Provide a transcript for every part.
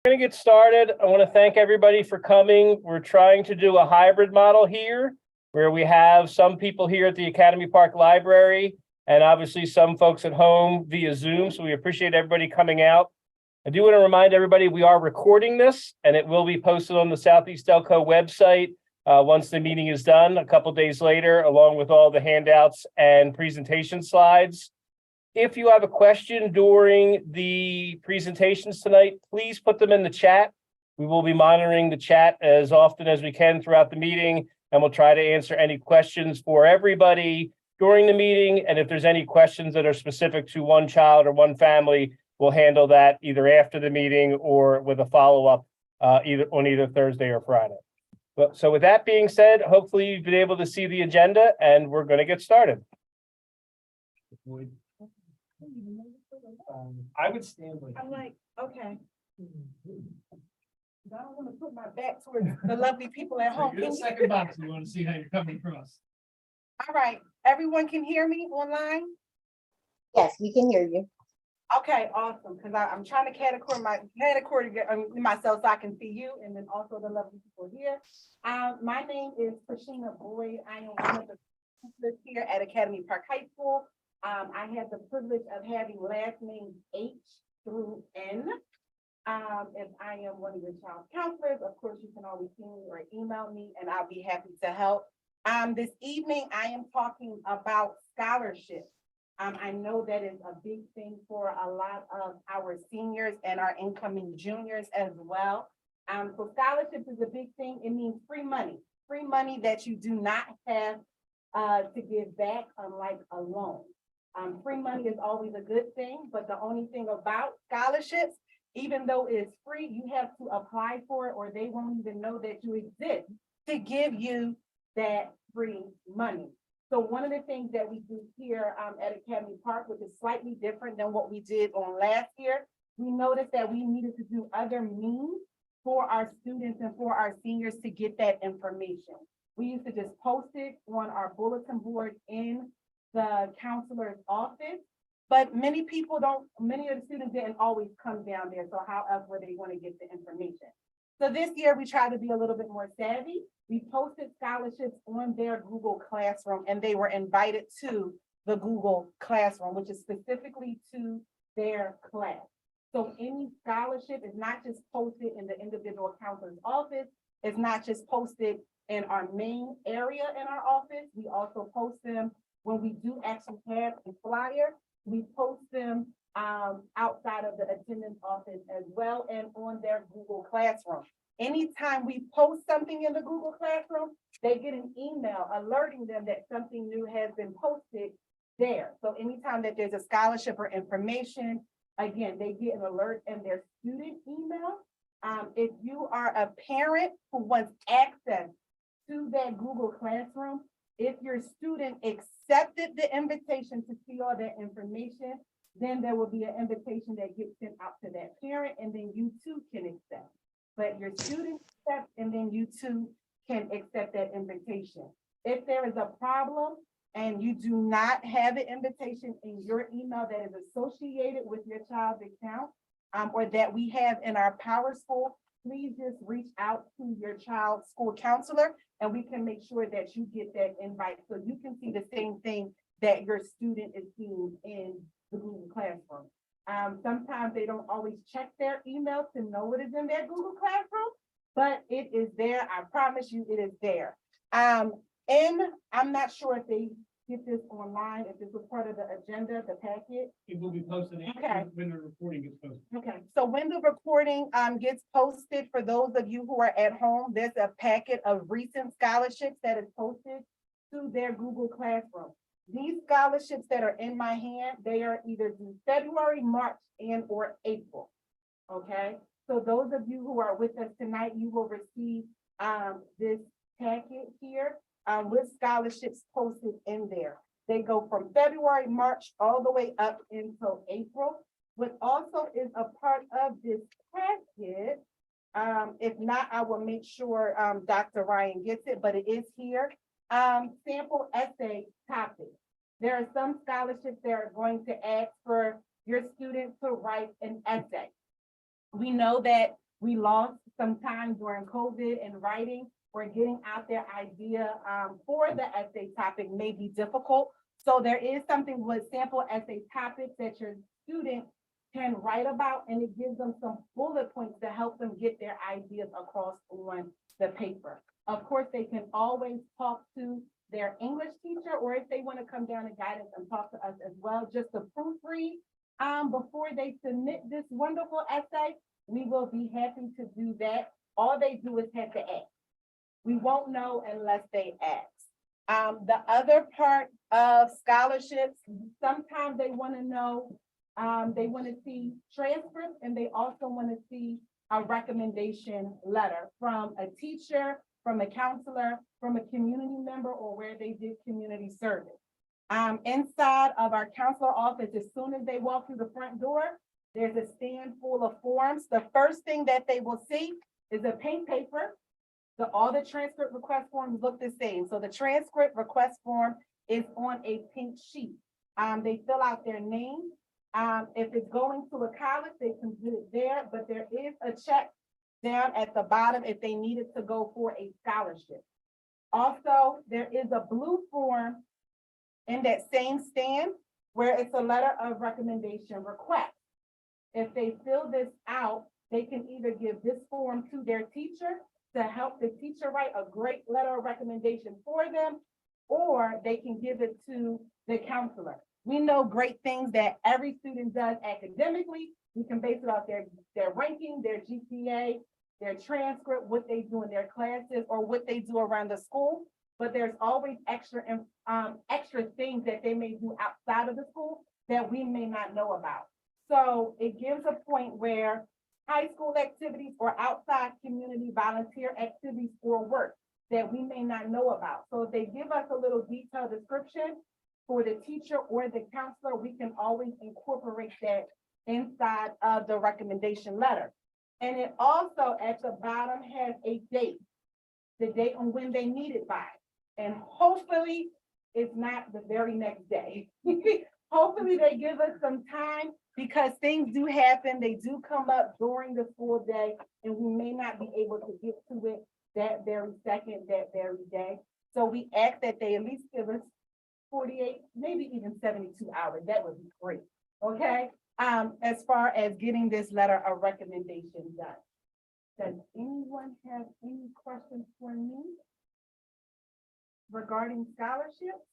Going to get started. I want to thank everybody for coming. We're trying to do a hybrid model here where we have some people here at the Academy Park Library and obviously some folks at home via Zoom. So we appreciate everybody coming out. I do want to remind everybody we are recording this and it will be posted on the Southeast Delco website once the meeting is done a couple days later, along with all the handouts and presentation slides. If you have a question during the presentations tonight, please put them in the chat. We will be monitoring the chat as often as we can throughout the meeting, and we'll try to answer any questions for everybody during the meeting. And if there's any questions that are specific to one child or one family, we'll handle that either after the meeting or with a follow-up either Thursday or Friday. So with that being said, hopefully you've been able to see the agenda and we're going to get started. I would stand with. I'm like, okay. I don't want to put my back towards the lovely people at home. You're the second box. We want to see how you're coming across. All right, everyone can hear me online? Yes, we can hear you. Okay, awesome, because I'm trying to categorize myself so I can see you and then also the lovely people here. My name is Christina Boyd. I am one of the teachers here at Academy Park High School. I had the privilege of having last names H through N. If I am one of your child's counselors, of course, you can always see me or email me and I'll be happy to help. This evening, I am talking about scholarships. I know that is a big thing for a lot of our seniors and our incoming juniors as well. So scholarships is a big thing. It means free money that you do not have to give back, unlike a loan. Free money is always a good thing, but the only thing about scholarships, even though it's free, you have to apply for it or they won't even know that you exist to give you that free money. So one of the things that we do here at Academy Park, which is slightly different than what we did on last year, we noticed that we needed to do other means for our students and for our seniors to get that information. We used to just post it on our bulletin board in the counselor's office, but many of the students didn't always come down there. So how else were they going to get the information? So this year we tried to be a little bit more savvy. We posted scholarships on their Google Classroom and they were invited to the Google Classroom, which is specifically to their class. So any scholarship is not just posted in the individual counselor's office. It's not just posted in our main area in our office. We also post them when we do actually have a flyer. We post them outside of the attendance office as well and on their Google Classroom. Anytime we post something in the Google Classroom, they get an email alerting them that something new has been posted there. So anytime that there's a scholarship or information, again, they get an alert in their student email. If you are a parent who wants access to that Google Classroom, if your student accepted the invitation to see all that information, then there will be an invitation that gets sent out to that parent, and then you too can accept. But your student accepts, and then you too can accept that invitation. If there is a problem and you do not have an invitation in your email that is associated with your child's account, or that we have in our Power School, please just reach out to your child's school counselor and we can make sure that you get that invite so you can see the same thing that your student is seeing in the Google Classroom. Sometimes they don't always check their email to know what is in their Google Classroom, but it is there. I promise you it is there. And I'm not sure if they get this online, if this was part of the agenda, the packet. It will be posted Okay. when the recording gets posted. Okay, so when the recording gets posted, for those of you who are at home, there's a packet of recent scholarships that is posted to their Google Classroom. These scholarships that are in my hand, they are either due February, March, and or April. Okay, so those of you who are with us tonight, you will receive this packet here with scholarships posted in there. They go from February, March, all the way up until April. What also is a part of this packet, if not, I will make sure Dr. Ryan gets it, but it is here. Sample essay topics. There are some scholarships that are going to ask for your students to write an essay. We know that We lost some time during COVID in writing or getting out their idea for the essay topic may be difficult. So there is something with sample essay topics that your student can write about, and it gives them some bullet points to help them get their ideas across on the paper. Of course, they can always talk to their English teacher, or if they want to come down to guidance and talk to us as well, just to proofread before they submit this wonderful essay. We will be happy to do that. All they do is have to ask. We won't know unless they ask. The other part of scholarships, sometimes they want to know, they want to see transcripts, and they also want to see a recommendation letter from a teacher, from a counselor, from a community member, or where they did community service. Inside of our counselor office, as soon as they walk through the front door, there's a stand full of forms. The first thing that they will see is a pink paper. All the transcript request forms look the same. So the transcript request form is on a pink sheet. They fill out their name. If it's going to a college, they can do it there, but there is a check down at the bottom if they needed to go for a scholarship. Also, there is a blue form in that same stand where it's a letter of recommendation request. If they fill this out, they can either give this form to their teacher to help the teacher write a great letter of recommendation for them, or they can give it to the counselor. We know great things that every student does academically. We can base it off their ranking, their GPA, their transcript, what they do in their classes, or what they do around the school. But there's always extra things that they may do outside of the school that we may not know about. So it gives a point where high school activities or outside community volunteer activities or work that we may not know about. So if they give us a little detailed description for the teacher or the counselor, we can always incorporate that inside of the recommendation letter. And it also at the bottom has a date, the date on when they need it by. And hopefully it's not the very next day. Hopefully they give us some time, because things do happen. They do come up during the school day, and we may not be able to get to it that very second, that very day. So we ask that they at least give us 48, maybe even 72 hours. That would be great. Okay. As far as getting this letter of recommendation done. Does anyone have any questions for me regarding scholarships?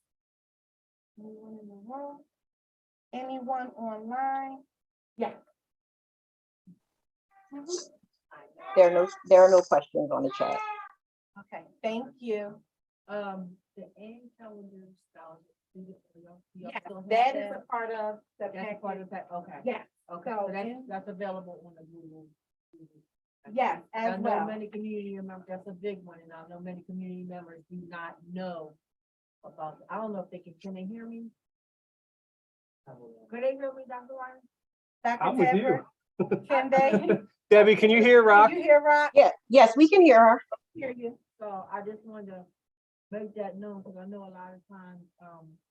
Anyone in the room? Anyone online? Yes. There are no questions on the chat. Okay, thank you. The end calendar scholarship. Yes, that is a part of the That's part package. of that, okay. Yes, Okay, so so that's, in- that's available on the Google. yes, I as know well. many community members, that's a big one, and I know many community members do not know about, I don't know if can they hear me? Could they hear me, Dr. Ryan? Dr. I'm with Tedford, you. can they? Debbie, can you hear Rock? Can you hear Rock? Yeah, yes, we can hear her. Hear you. So I just wanted to make that known, because I know a lot of times,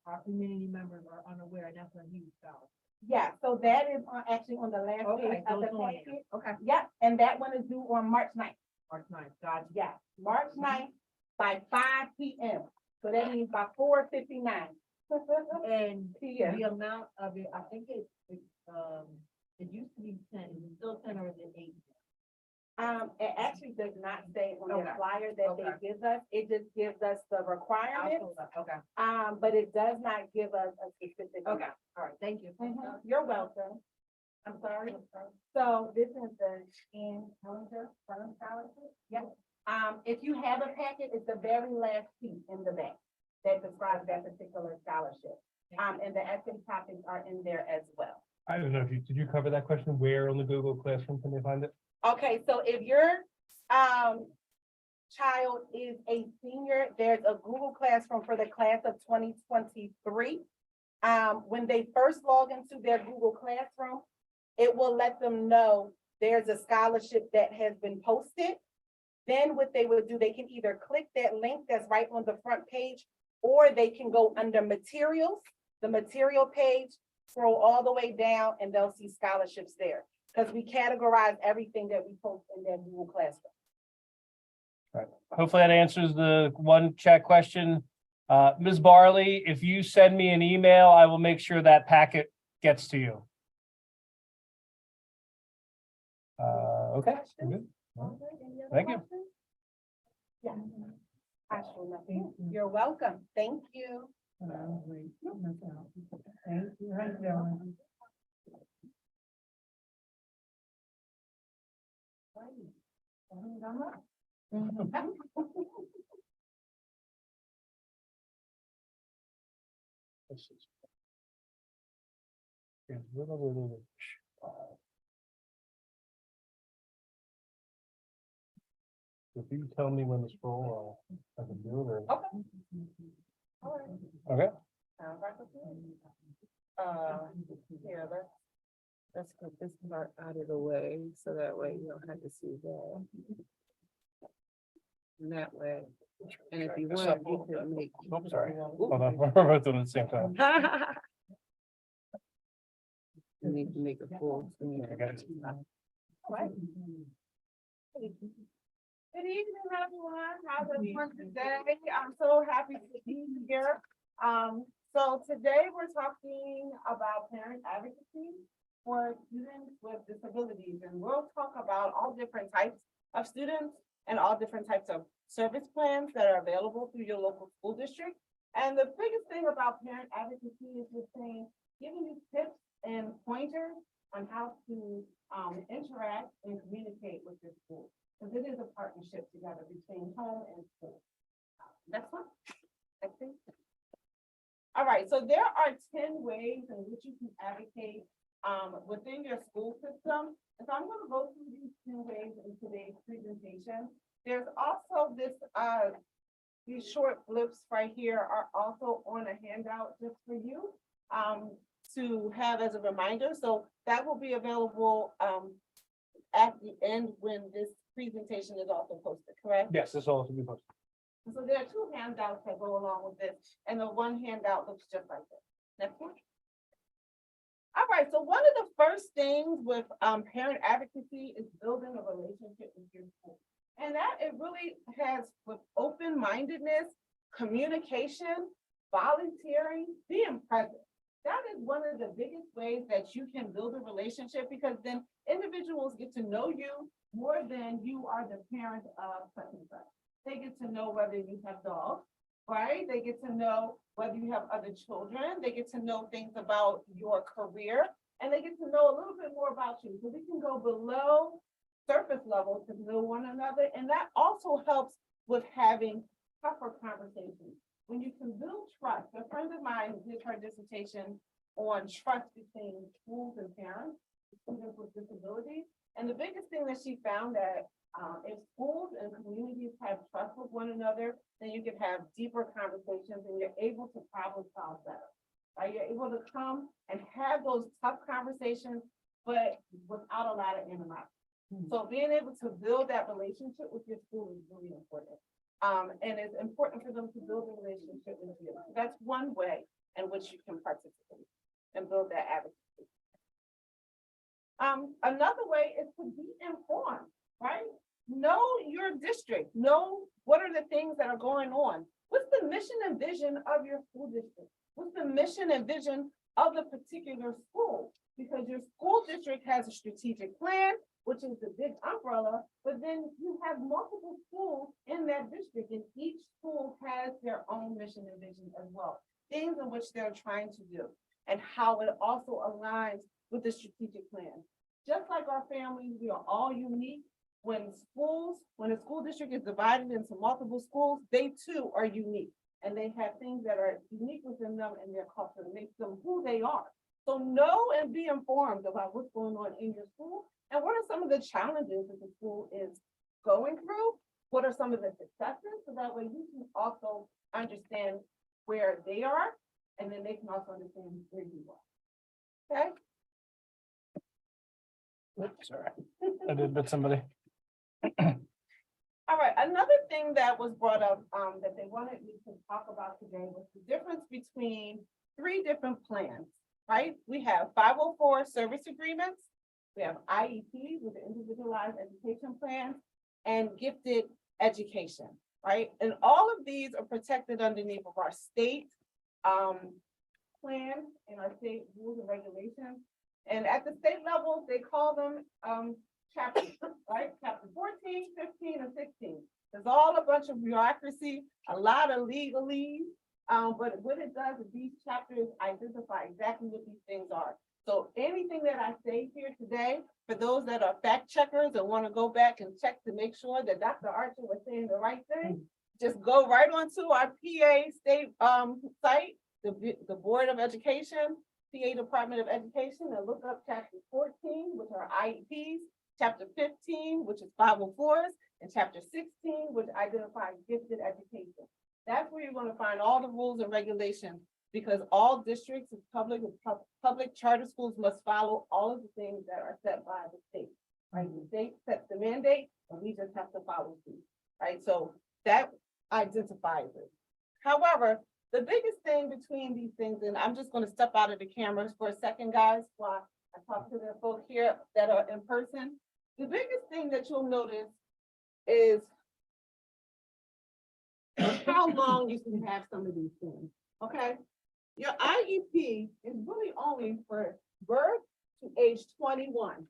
our community members are unaware, and that's a huge challenge. Yeah, so that is actually on the last Okay, page so of the it's on there. packet. Okay. Yep, and that one is due on March 9th. March 9th, gotcha. Yeah, March 9th by 5 p.m. So that means by 4:59. And Yeah. the amount of it, I think it used to be 10, is it still 10 or is it 8? It actually does not say on the Okay. flyer that Okay. they give us. It just gives us the requirements. Okay, But it does not give us a specific. okay, all right, thank you. You're welcome. I'm sorry. So this is the in calendar firm scholarship. Yep. If you have a packet, it's the very last sheet in the back that describes that particular scholarship. And the essay topics are in there as well. I don't know if did you cover that question? Where on the Google Classroom can they find it? Okay, so if your child is a senior, there's a Google Classroom for the class of 2023. When they first log into their Google Classroom, it will let them know there's a scholarship that has been posted. Then what they will do, they can either click that link that's right on the front page, or they can go under materials, the material page, scroll all the way down, and they'll see scholarships there. Because we categorize everything that we post in that Google Classroom. Hopefully that answers the one chat question. Ms. Barley, if you send me an email, I will make sure that packet gets to you. Okay. we're good. Thank you. Yeah. You're welcome. Thank you. If you tell me when to scroll, I can do it. Okay. All right. Okay. Sounds like a plan. Yeah, let's put this part out of the way, so that way you don't have to see that. And that way, and if you want, you could make. Oops, sorry. Hold on, we're both doing it at the same time. You need to make a full screen. I got it. Right. Good evening, everyone. How's everyone today? I'm so happy to be here. So today we're talking about parent advocacy for students with disabilities, and we'll talk about all different types of students and all different types of service plans that are available through your local school district. And the biggest thing about parent advocacy is just saying, giving you tips and pointers on how to interact and communicate with your school. Because it is a partnership together between home and school. That's one, I think. All right, so there are 10 ways in which you can advocate within your school system. And so I'm going to go through these 10 ways in today's presentation. There's also this, these short blips right here are also on a handout just for you to have as a reminder. So that will be available at the end when this presentation is also posted, correct? Yes, this all to be posted. So there are two handouts that go along with this, and the one handout looks just like this. Next one. All right, so one of the first things with parent advocacy is building a relationship with your school. And that it really has with open-mindedness, communication, volunteering, being present. That is one of the biggest ways that you can build a relationship, because then individuals get to know you more than you are the parent of such and such. They get to know whether you have dogs, right? They get to know whether you have other children. They get to know things about your career, and they get to know a little bit more about you. So we can go below surface level to know one another. And that also helps with having tougher conversations. When you can build trust, a friend of mine did her dissertation on trust between schools and parents, students with disabilities. And the biggest thing that she found that if schools and communities have trust with one another, then you can have deeper conversations and you're able to problem solve better. Right? You're able to come and have those tough conversations, but without a lot of animosity. So being able to build that relationship with your school is really important. And it's important for them to build a relationship with you. That's one way in which you can participate and build that advocacy. Another way is to be informed, right? Know your district, know what are the things that are going on. What's the mission and vision of your school district? What's the mission and vision of the particular school? Because your school district has a strategic plan, which is the big umbrella, but then you have multiple schools in that district, and each school has their own mission and vision as well. Things in which they're trying to do, and how it also aligns with the strategic plan. Just like our families, we are all unique. When a school district is divided into multiple schools, they too are unique. And they have things that are unique within them and their culture that makes them who they are. So know and be informed about what's going on in your school and what are some of the challenges that the school is going through. What are some of the successes? So that way you can also understand where they are, and then they can also understand where you are. Okay? Oops, sorry. I did bit somebody. All right, another thing that was brought up that they wanted me to talk about today was the difference between 3 different plans, right? We have 504 service agreements, we have IEPs with the individualized education plans, and gifted education, right? And all of these are protected underneath of our state plan and our state rules and regulations. And at the state level, they call them chapters, right? Chapter 14, 15, and 16. There's all a bunch of bureaucracy, a lot of legalese. But what it does is these chapters identify exactly what these things are. So anything that I say here today, for those that are fact checkers and want to go back and check to make sure that Dr. Archer was saying the right thing, just go right onto our PA state site, the Board of Education, PA Department of Education, and look up chapter 14, which are IEPs, chapter 15, which is 504s, and chapter 16, which identifies gifted education. That's where you're going to find all the rules and regulations, because all districts of public charter schools must follow all of the things that are set by the state. Right? The state sets the mandate, and we just have to follow suit. Right? So that identifies it. However, the biggest thing between these things, and I'm just going to step out of the cameras for a second, guys, while I talk to the folks here that are in person. The biggest thing that you'll notice is how long you can have some of these things, okay? Your IEP is really only for birth to age 21,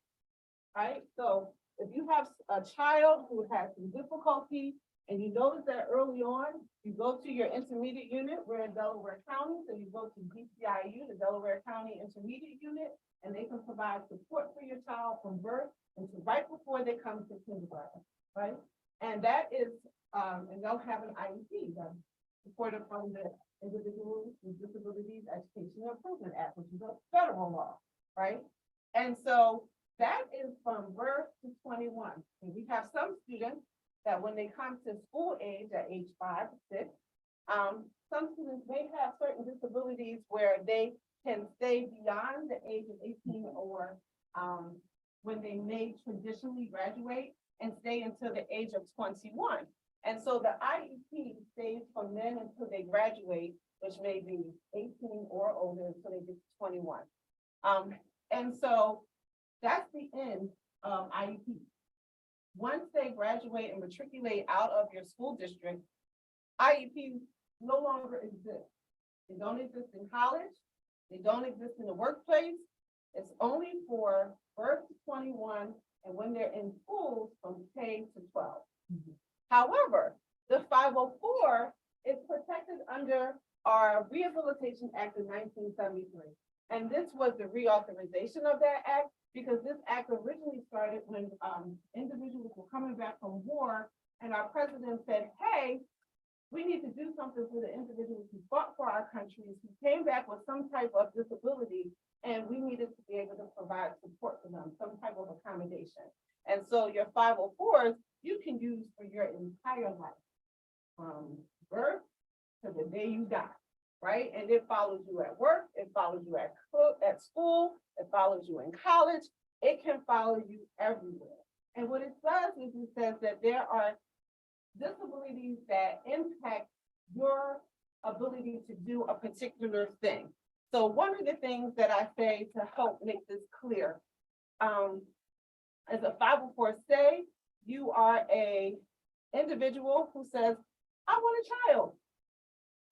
right? So if you have a child who has some difficulty and you notice that early on, you go to your intermediate unit, we're in Delaware County, so you go to DCIU, the Delaware County Intermediate Unit, and they can provide support for your child from birth until right before they come to kindergarten, right? And that is, and they'll have an IEP, supported from the Individuals with Disabilities Education Improvement Act, which is a federal law, right? And so that is from birth to 21. And we have some students that when they come to school age at age 5 or 6, some students may have certain disabilities where they can stay beyond the age of 18 or when they may traditionally graduate and stay until the age of 21. And so the IEP stays from then until they graduate, which may be 18 or older until they get to 21. And so that's the end of IEP. Once they graduate and matriculate out of your school district, IEPs no longer exist. They don't exist in college. They don't exist in the workplace. It's only for birth to 21 and when they're in schools from K to 12. However, the 504 is protected under our Rehabilitation Act of 1973. And this was the reauthorization of that act because this act originally started when individuals were coming back from war and our president said, hey, we need to do something for the individuals who fought for our countries, who came back with some type of disability, and we needed to be able to provide support for them, some type of accommodation. And so your 504s, you can use for your entire life, from birth to the day you die, right? And it follows you at work, it follows you at school, it follows you in college, it can follow you everywhere. And what it does is it says that there are disabilities that impact your ability to do a particular thing. So one of the things that I say to help make this clear, as a 504, say you are a individual who says, I want a child,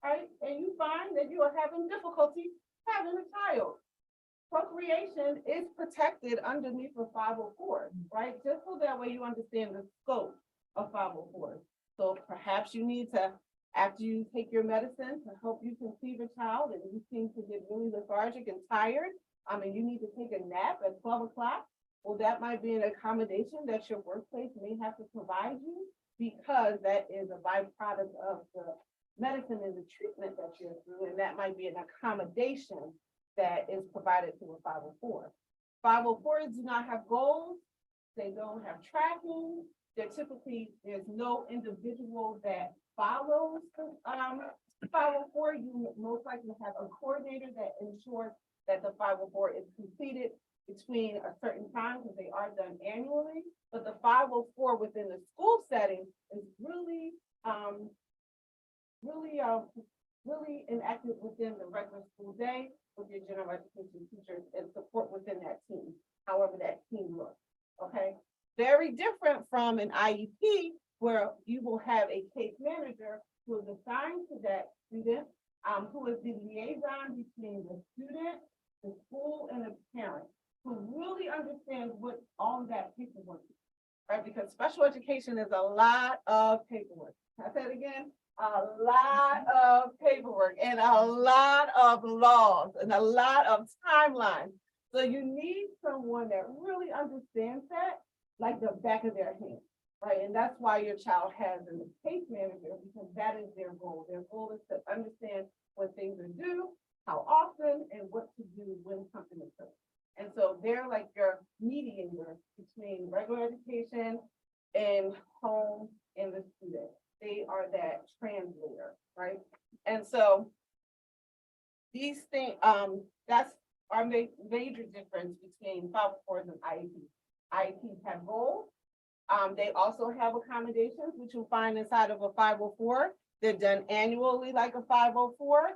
right? And you find that you are having difficulty having a child. Procreation is protected underneath the 504, right? Just so that way you understand the scope of 504. So perhaps you need to, after you take your medicine to help you conceive a child and you seem to get really lethargic and tired, and you need to take a nap at 12 o'clock, well, that might be an accommodation that your workplace may have to provide you because that is a byproduct of the medicine and the treatment that you're through, and that might be an accommodation that is provided to a 504. 504s do not have goals, they don't have tracking, they're typically, there's no individual that follows the 504. You most likely have a coordinator that ensures that the 504 is completed between a certain time because they are done annually. But the 504 within the school setting is really enacted within the regular school day with your general education teachers and support within that team, however that team from an IEP where you will have a case manager who is assigned to that student, who is the liaison between the student, the school, and the parent, who really understands what all of that paperwork is, right? Because special education is a lot of paperwork. I said it again, a lot of paperwork and a lot of laws and a lot of timelines. So you need someone that really understands that like the back of their hand, right? And that's why your child has a case manager, because that is their goal. Their goal is to understand when things are due, how often, and what to do when something occurs. And so they're like your mediator between regular education and home and the student. They are that translator, right? And so these things, that's our major difference between 504s and IEPs. IEPs have goals. They also have accommodations, which you'll find inside of a 504. They're done annually like a 504,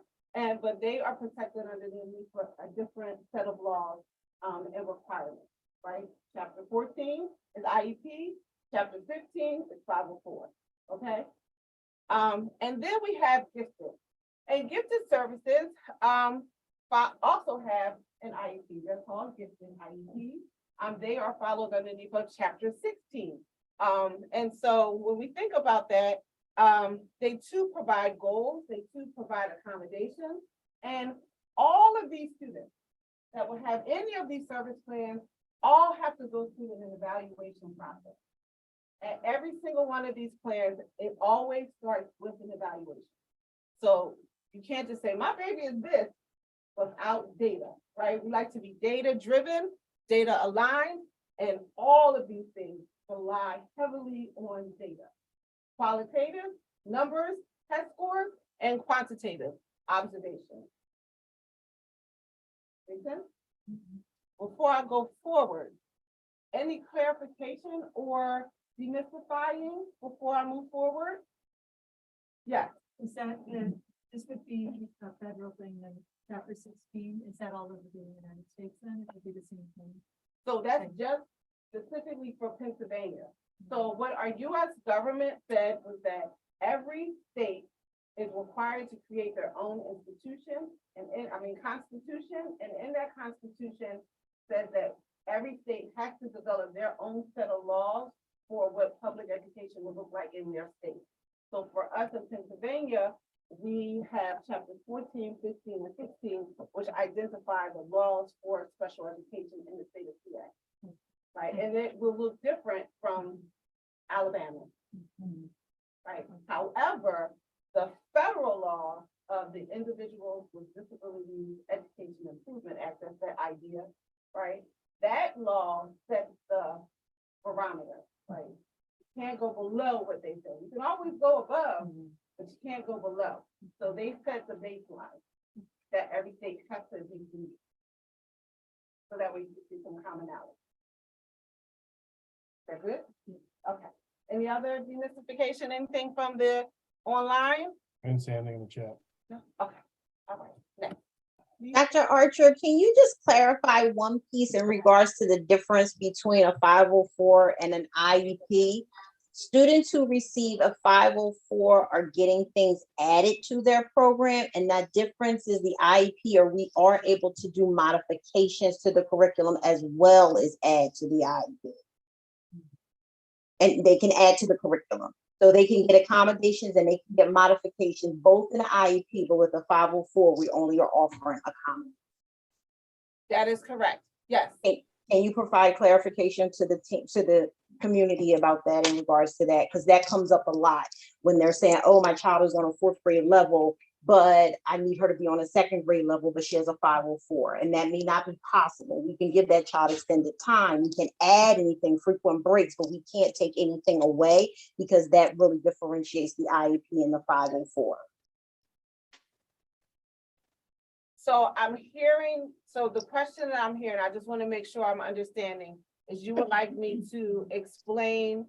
but they are protected underneath a different set of laws and requirements, right? Chapter 14 is IEP. Chapter 15 is 504, okay? And then we have gifted. And gifted services also have an IEP. They're called gifted IEPs. They are followed underneath of Chapter 16. And so when we think about that, they too provide goals, they too provide accommodations, and all of these students that will have any of these service plans all have to go through an evaluation process. At every single one of these plans, it always starts with an evaluation. So you can't just say, my baby is this, without data, right? We like to be data driven, data aligned, and all of these things rely heavily on data. Qualitative, numbers, test scores, and quantitative observations. Make sense? Before I go forward, any clarification or demystifying before I move forward? Yes. Is that, this would be a federal thing, then chapter 16, is that all over the United States then? It would be the same thing? So that's just specifically for Pennsylvania. So what our US government said was that every state is required to create their own institution constitution, and in that constitution says that every state has to develop their own set of laws for what public education will look like in their state. So for us in Pennsylvania, we have chapters 14, 15, and 16, which identify the laws for special education in the state of PA. Right, and it will look different from Alabama. Right, however, the federal law of the Individuals with Disabilities Education Improvement Act, that's that idea, right? That law sets the barometer, right? You can't go below what they say. You can always go above, but you can't go below. So they set the baseline that every state has to be, so that we can see some commonality. Is that good? Okay. Any other demystification, anything from the online? And standing in the chat. No? Okay. All right. Next. Dr. Archer, can you just clarify one piece in regards to the difference between a 504 and an IEP? Students who receive a 504 are getting things added to their program, and that difference is the IEP, or we are able to do modifications to the curriculum as well as add to the IEP. And they can add to the curriculum. So they can get accommodations and they can get modifications, both in the IEP, but with the 504, we only are offering accommodation. That is correct. Yes. Can you provide clarification to the team, to the community about that in regards to that? Because that comes up a lot when they're saying, oh, my child is on a 4th grade level, but I need her to be on a 2nd grade level, but she has a 504. And that may not be possible. We can give that child extended time. We can add anything, frequent breaks, but we can't take anything away, because that really differentiates the IEP and the 504. So I'm hearing, so the question that I'm hearing, I just want to make sure I'm understanding, is you would like me to explain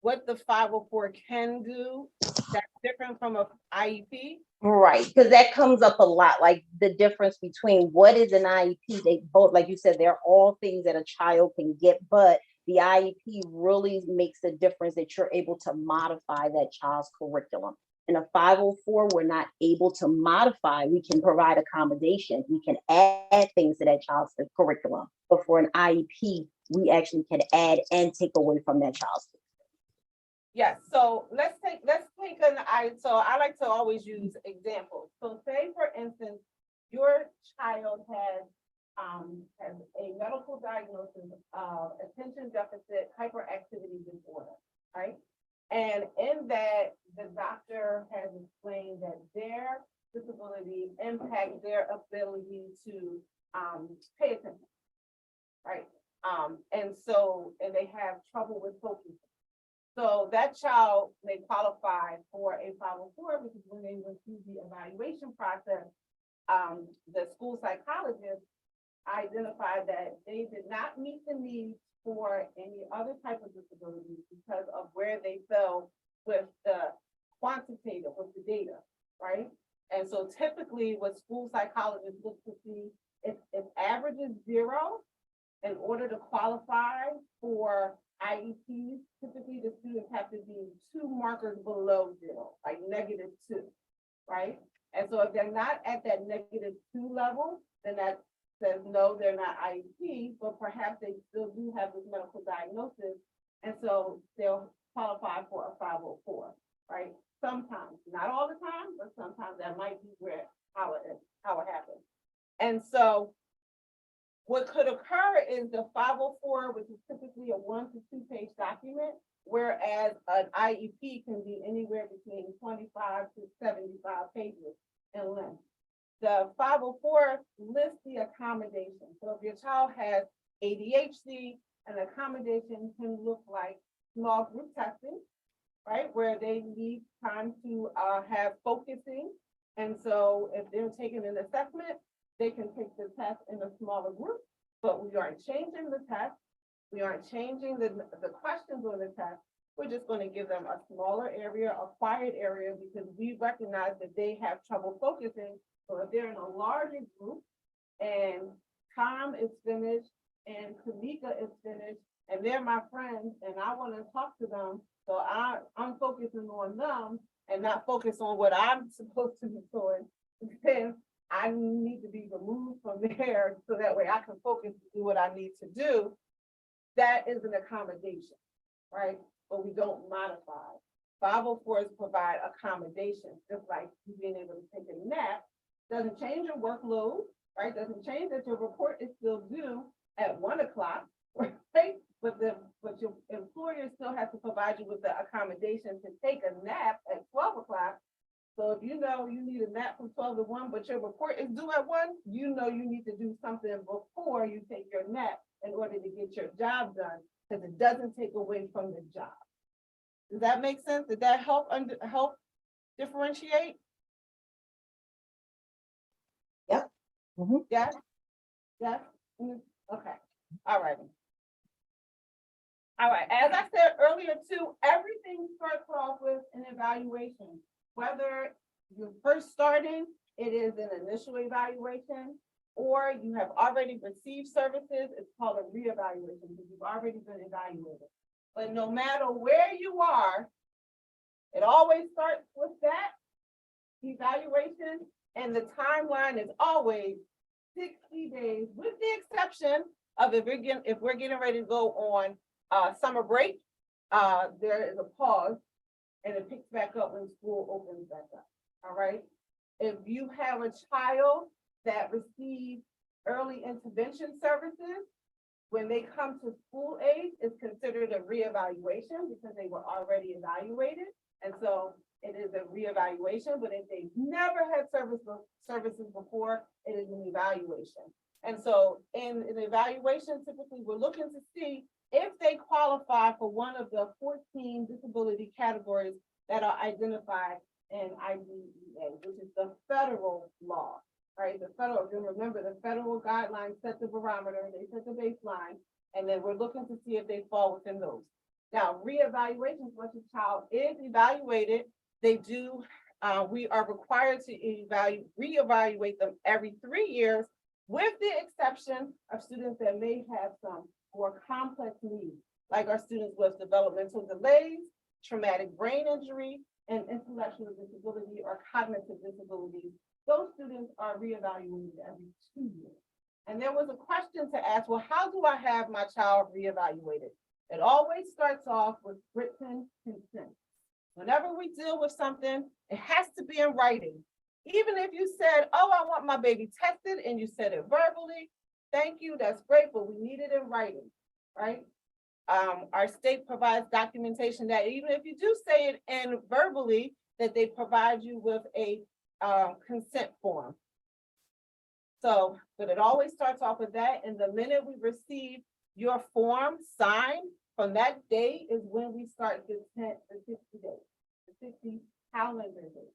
what the 504 can do that's different from a IEP? Right, because that comes up a lot, like the difference between what is an IEP. They both, like you said, they're all things that a child can get, but The IEP really makes a difference that you're able to modify that child's curriculum. In a 504, we're not able to modify. We can provide accommodations. We can add things to that child's curriculum. But for an IEP, we actually can add and take away from that child's. Yes, so let's take so I like to always use examples. So say, for instance, your child has a medical diagnosis of attention deficit hyperactivity disorder, right? And in that, the doctor has explained that their disability impacts their ability to pay attention, right? And they have trouble with focusing. So that child may qualify for a 504 because when they went through the evaluation process, the school psychologist identified that they did not meet the needs for any other type of disability because of where they fell with the quantitative, with the data, right? And so typically what school psychologists look to see if average is 0, in order to qualify for IEPs, typically the students have to be 2 markers below 0, like -2, right? And so if they're not at that -2 level, then that says no, they're not IEP, but perhaps they still do have this medical diagnosis, and so they'll qualify for a 504, right? Sometimes, not all the time, but sometimes that might be how it happens. And so what could occur is the 504, which is typically a 1 to 2 page document, whereas an IEP can be anywhere between 25 to 75 pages in length. The 504 lists the accommodation. So if your child has ADHD, an accommodation can look like small group testing, right? Where they need time to have focusing. And so if they're taking an assessment, they can take the test in a smaller group, but we aren't changing the test. We aren't changing the questions on the test. We're just going to give them a smaller area, a quiet area, because we recognize that they have trouble focusing. So if they're in a larger group and Tom is finished and Kamika is finished and they're my friends and I want to talk to them, so I'm focusing on them and not focus on what I'm supposed to be doing, then I need to be removed from there so that way I can focus to do what I need to do. That is an accommodation, right? But we don't modify. 504s provide accommodations, just like you being able to take a nap. Doesn't change your workload, right? Doesn't change that your report is still due at 1 o'clock, right? But your employer still has to provide you with the accommodation to take a nap at 12 o'clock. So if you know you need a nap from 12 to 1, but your report is due at 1, you know you need to do something before you take your nap in order to get your job done, because it doesn't take away from the job. Does that make sense? Did that help differentiate? Yep. Mhm. Yes? Yes? Okay. All right. All right. As I said earlier too, everything starts off with an evaluation. Whether you're first starting, it is an initial evaluation, or you have already received services, it's called a reevaluation because you've already been evaluated. But no matter where you are, it always starts with that evaluation, and the timeline is always 60 days, with the exception of if we're getting ready to go on summer break, there is a pause and it picks back up when school opens back up. All right. If you have a child that receives early intervention services, when they come to school age, it's considered a reevaluation because they were already evaluated. And so it is a reevaluation, but if they've never had services before, it is an evaluation. And so in an evaluation, typically we're looking to see if they qualify for one of the 14 disability categories that are identified in IDEA, which is the federal law, right? The federal, remember the federal guidelines set the barometer, they set the baseline, and then we're looking to see if they fall within those. Now, reevaluations, once a child is evaluated, we are required to reevaluate them every 3 years, with the exception of students that may have some more complex needs. like our students with developmental delays, traumatic brain injury, and intellectual disability or cognitive disabilities. Those students are reevaluated every 2 years. And there was a question to ask, well, how do I have my child reevaluated? It always starts off with written consent. Whenever we deal with something, it has to be in writing. Even if you said, oh, I want my baby tested, and you said it verbally, thank you, that's great, but we need it in writing, right? Our state provides documentation that even if you do say it in verbally, that they provide you with a consent form. So, but it always starts off with that, and the minute we receive your form signed, from that day is when we start the 60 days, the 60 calendar days.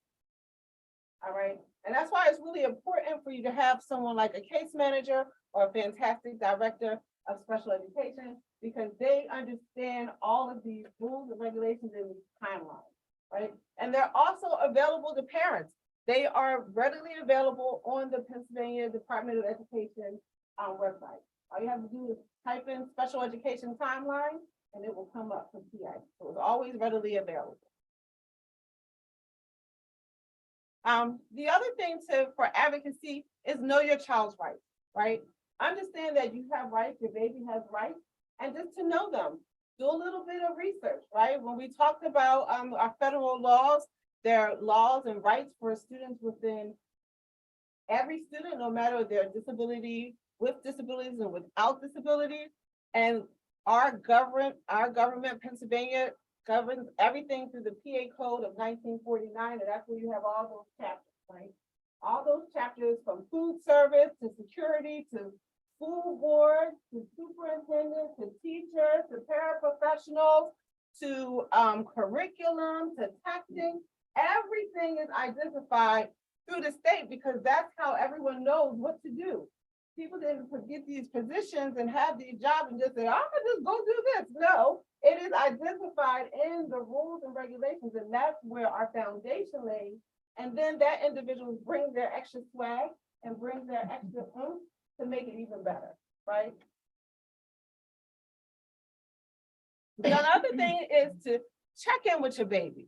All right, and that's why it's really important for you to have someone like a case manager or a fantastic director of special education, because they understand all of these rules and regulations and these timelines, right? And they're also available to parents. They are readily available on the Pennsylvania Department of Education website. All you have to do is type in special education timeline and it will come up for PI. So it's always readily available. The other thing for advocacy is know your child's rights, right? Understand that you have rights, your baby has rights, and just to know them. Do a little bit of research, right? When we talked about our federal laws, there are laws and rights for students within every student, no matter their disability, with disabilities and without disabilities. And our government, Pennsylvania, governs everything through the PA Code of 1949, and that's where you have all those chapters, right? All those chapters from food service to security to school board to superintendent to teachers to paraprofessionals to curriculum to testing. Everything is identified through the state because that's how everyone knows what to do. People didn't get these positions and have these jobs and just say, I'm gonna just go do this. No, it is identified in the rules and regulations, and that's where our foundation lays. And then that individual brings their extra swag and brings their extra oomph to make it even better, right? The other thing is to check in with your baby,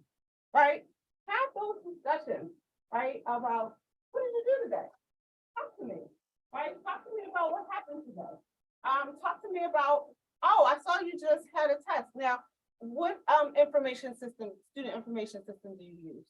right? Have those discussions, right? About what did you do today? Talk to me, right? Talk to me about what happened today. Talk to me about, oh, I saw you just had a test. Now, what information system, student information system do you use?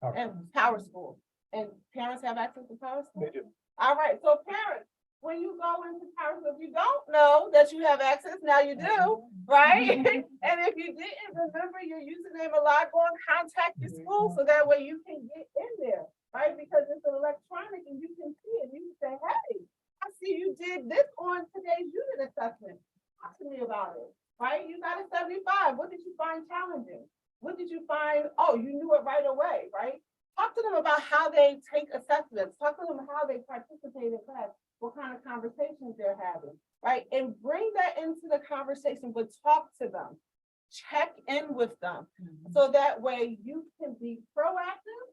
And PowerSchool. And parents have access to PowerSchool? They do. All right, so parents, when you go into PowerSchool, if you don't know that you have access, now you do, right? And if you didn't remember your username a lot, go and contact your school so that way you can get in there, right? Because it's electronic and you can see it. You can say, hey, I see you did this on today's unit assessment. Talk to me about it, right? You got a 75. What did you find challenging? What did you find? Oh, you knew it right away, right? Talk to them about how they take assessments. Talk to them how they participate in class, what kind of conversations they're having, right? And bring that into the conversation, but talk to them. Check in with them. So that way you can be proactive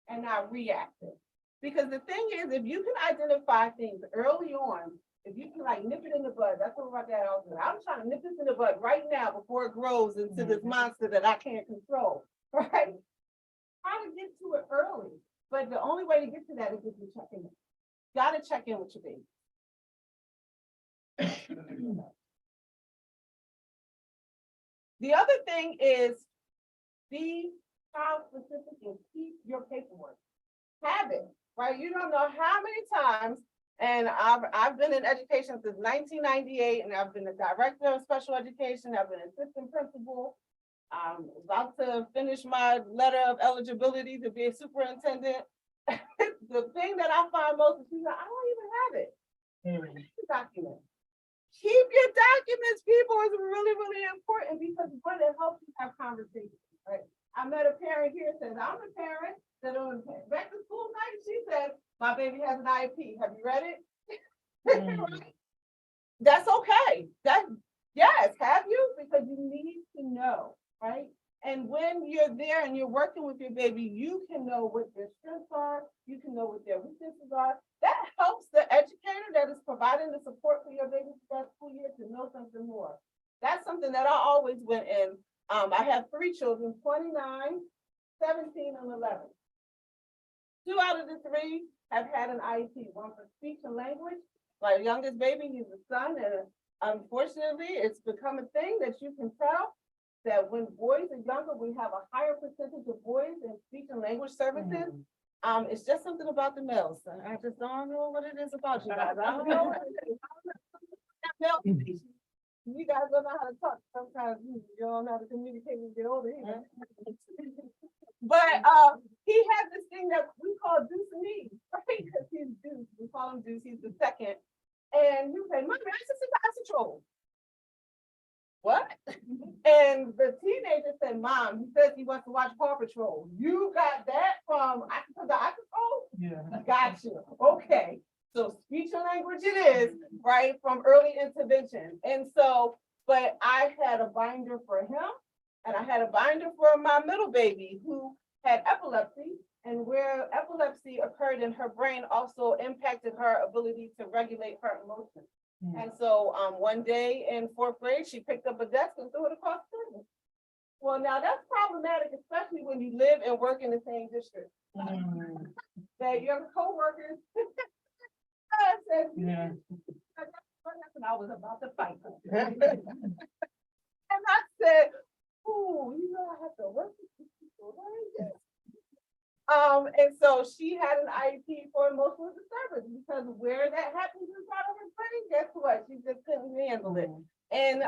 and not reactive. Because the thing is, if you can identify things early on, if you can like nip it in the bud, that's what my dad always said. I'm trying to nip this in the bud right now before it grows into this monster that I can't control, right? How to get to it early. But the only way to get to that is if you check in. Gotta check in with your baby. The other thing is be child specific and keep your paperwork. Have it, right? You don't know how many times, and I've been in education since 1998, and I've been a director of special education, I've been assistant principal. I'm about to finish my letter of eligibility to be a superintendent. The thing that I find most is people, I don't even have it. Document. Keep your documents, people, is really, really important because what it helps you have conversations, right? I met a parent here says, I'm a parent that on back to school night, she said, my baby has an IEP. Have you read it? Right? That's okay. Yes, have you? Because you need to know, right? And when you're there and you're working with your baby, you can know what their strengths are, you can know what their weaknesses are. That helps the educator that is providing the support for your baby for that school year to know something more. That's something that I always went in. I have 3 children, 29, 17, and 11. 2 out of the 3 have had an IEP, one for speech and language. My youngest baby, he's a son, and unfortunately, it's become a thing that you can tell that when boys are younger, we have a higher percentage of boys in speech and language services. It's just something about the males. I just don't know what it is about you guys. I don't know what it is. That male species. You guys don't know how to talk. Sometimes you don't know how to communicate when you get older. Either. But he has this thing that we call Deuce and Eve, right? Because he's Deuce. We call him Deuce. He's the second. And he would say, Mommy, I just a troll. What? And the teenager said, Mom, he says he wants to watch Paw Patrol. You got that from the Patrol? Yeah. Got you. Okay. So speech and language it is, right, from early intervention. And so, but I had a binder for him, and I had a binder for my middle baby who had epilepsy, and where epilepsy occurred in her brain also impacted her ability to regulate her emotions. And so one day in 4th grade, she picked up a desk and threw it across the table. Well, now that's problematic, especially when you live and work in the same district. That your coworkers said, yeah. And I was about to fight her. And I said, "Ooh, you know I have to work with these people, right?" And so she had an IEP for emotional disturbance because where that happens inside of her brain, guess what? She just couldn't handle it. And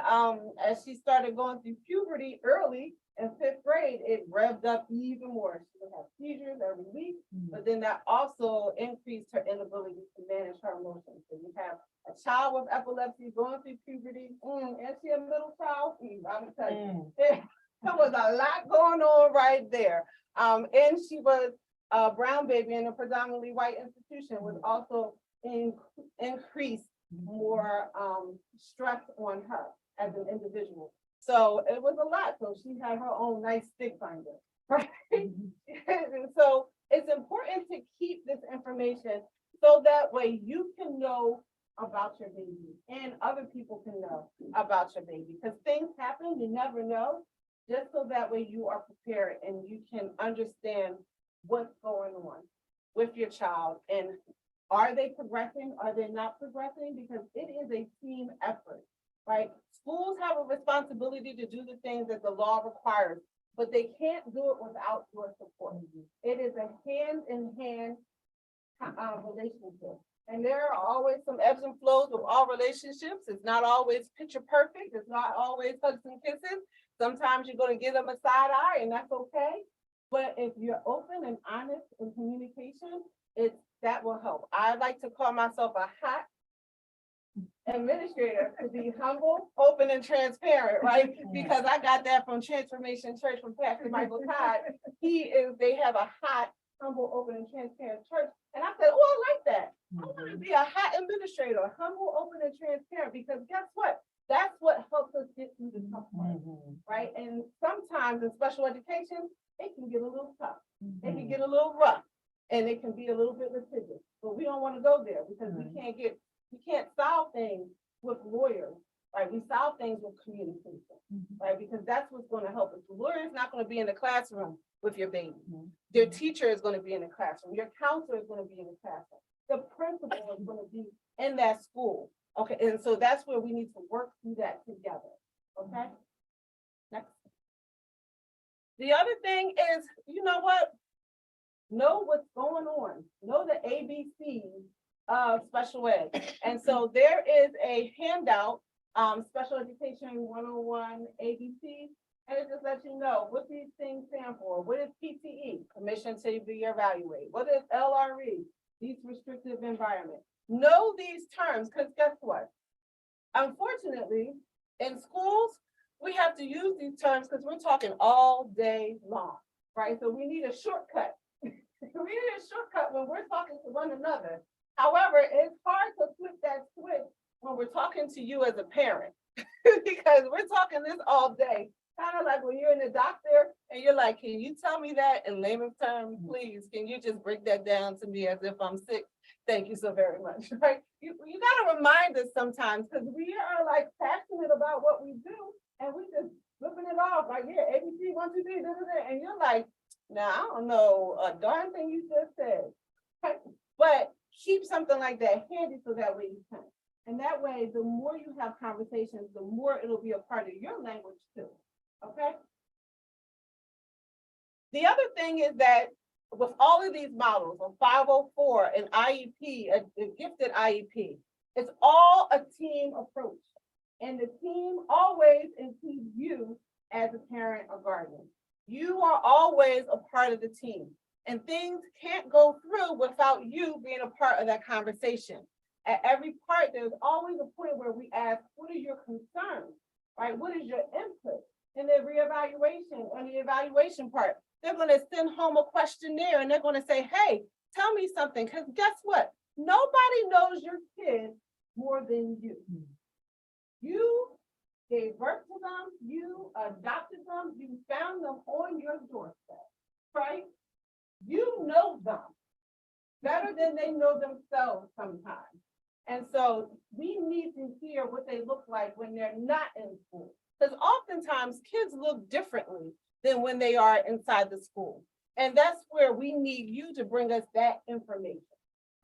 as she started going through puberty early in 5th grade, it revved up even more. She would have seizures every week, but then that also increased her inability to manage her emotions. So you have a child with epilepsy going through puberty, and she a middle child. I'm telling you, there was a lot going on right there. And she was a brown baby in a predominantly white institution, which also increased more stress on her as an individual. So it was a lot. So she had her own nice stick finder, right? And so it's important to keep this information so that way you can know about your baby and other people can know about your baby, because things happen, you never know. Just so that way you are prepared and you can understand what's going on with your child and are they progressing? Are they not progressing? Because it is a team effort, right? Schools have a responsibility to do the things that the law requires, but they can't do it without your support. It is a hand-in-hand relationship. And there are always some ebbs and flows with all relationships. It's not always picture perfect. It's not always hugs and kisses. Sometimes you're going to give them a side eye, and that's okay. But if you're open and honest in communication, that will help. I like to call myself a hot administrator, to be humble, open, and transparent, right? Because I got that from Transformation Church from Pastor Michael Todd. They have a hot, humble, open, and transparent church. And I said, oh, I like that. I want to be a hot administrator, humble, open, and transparent, because guess what? That's what helps us get through the tough part, right? And sometimes in special education, it can get a little tough. It can get a little rough, and it can be a little bit litigious. But we don't want to go there because we can't solve things with lawyers, right? We solve things with communication, right? Because that's what's going to help us. The lawyer is not going to be in the classroom with your baby. Their teacher is going to be in the classroom. Your counselor is going to be in the classroom. The principal is going to be in that school. Okay, and so that's where we need to work through that together. Okay. Next. The other thing is, you know what? Know what's going on. Know the ABCs of special ed. And so there is a handout, Special Education 101 ABC, and it just lets you know what these things stand for. What is PTE? Permission to be evaluated. What is LRE? Least restrictive environment. Know these terms, because guess what? Unfortunately, in schools, we have to use these terms because we're talking all day long, right? So we need a shortcut. We need a shortcut when we're talking to one another. However, it's hard to flip that switch when we're talking to you as a parent because we're talking this all day. Kind of like when you're in the doctor and you're like, can you tell me that in layman's terms, please? Can you just break that down to me as if I'm sick? Thank you so very much, right? You gotta remind us sometimes, because we are like passionate about what we do, and we just flipping it off, like, yeah, ABC, 1, 2, 3, da, da, da, and you're like, nah, I don't know a darn thing you just said. Right? But keep something like that handy so that way you can. And that way, the more you have conversations, the more it'll be a part of your language too, okay? The other thing is that with all of these models, a 504, an IEP, a gifted IEP, it's all a team approach. And the team always includes you as a parent or guardian. You are always a part of the team. And things can't go through without you being a part of that conversation. At every part, there's always a point where we ask, what are your concerns, right? What is your input? In the reevaluation or the evaluation part, they're gonna send home a questionnaire and they're gonna say, hey, tell me something, because guess what? Nobody knows your kid more than you. You gave birth to them, you adopted them, you found them on your doorstep, right? You know them better than they know themselves sometimes. And so we need to hear what they look like when they're not in school. Because oftentimes kids look differently than when they are inside the school. And that's where we need you to bring us that information,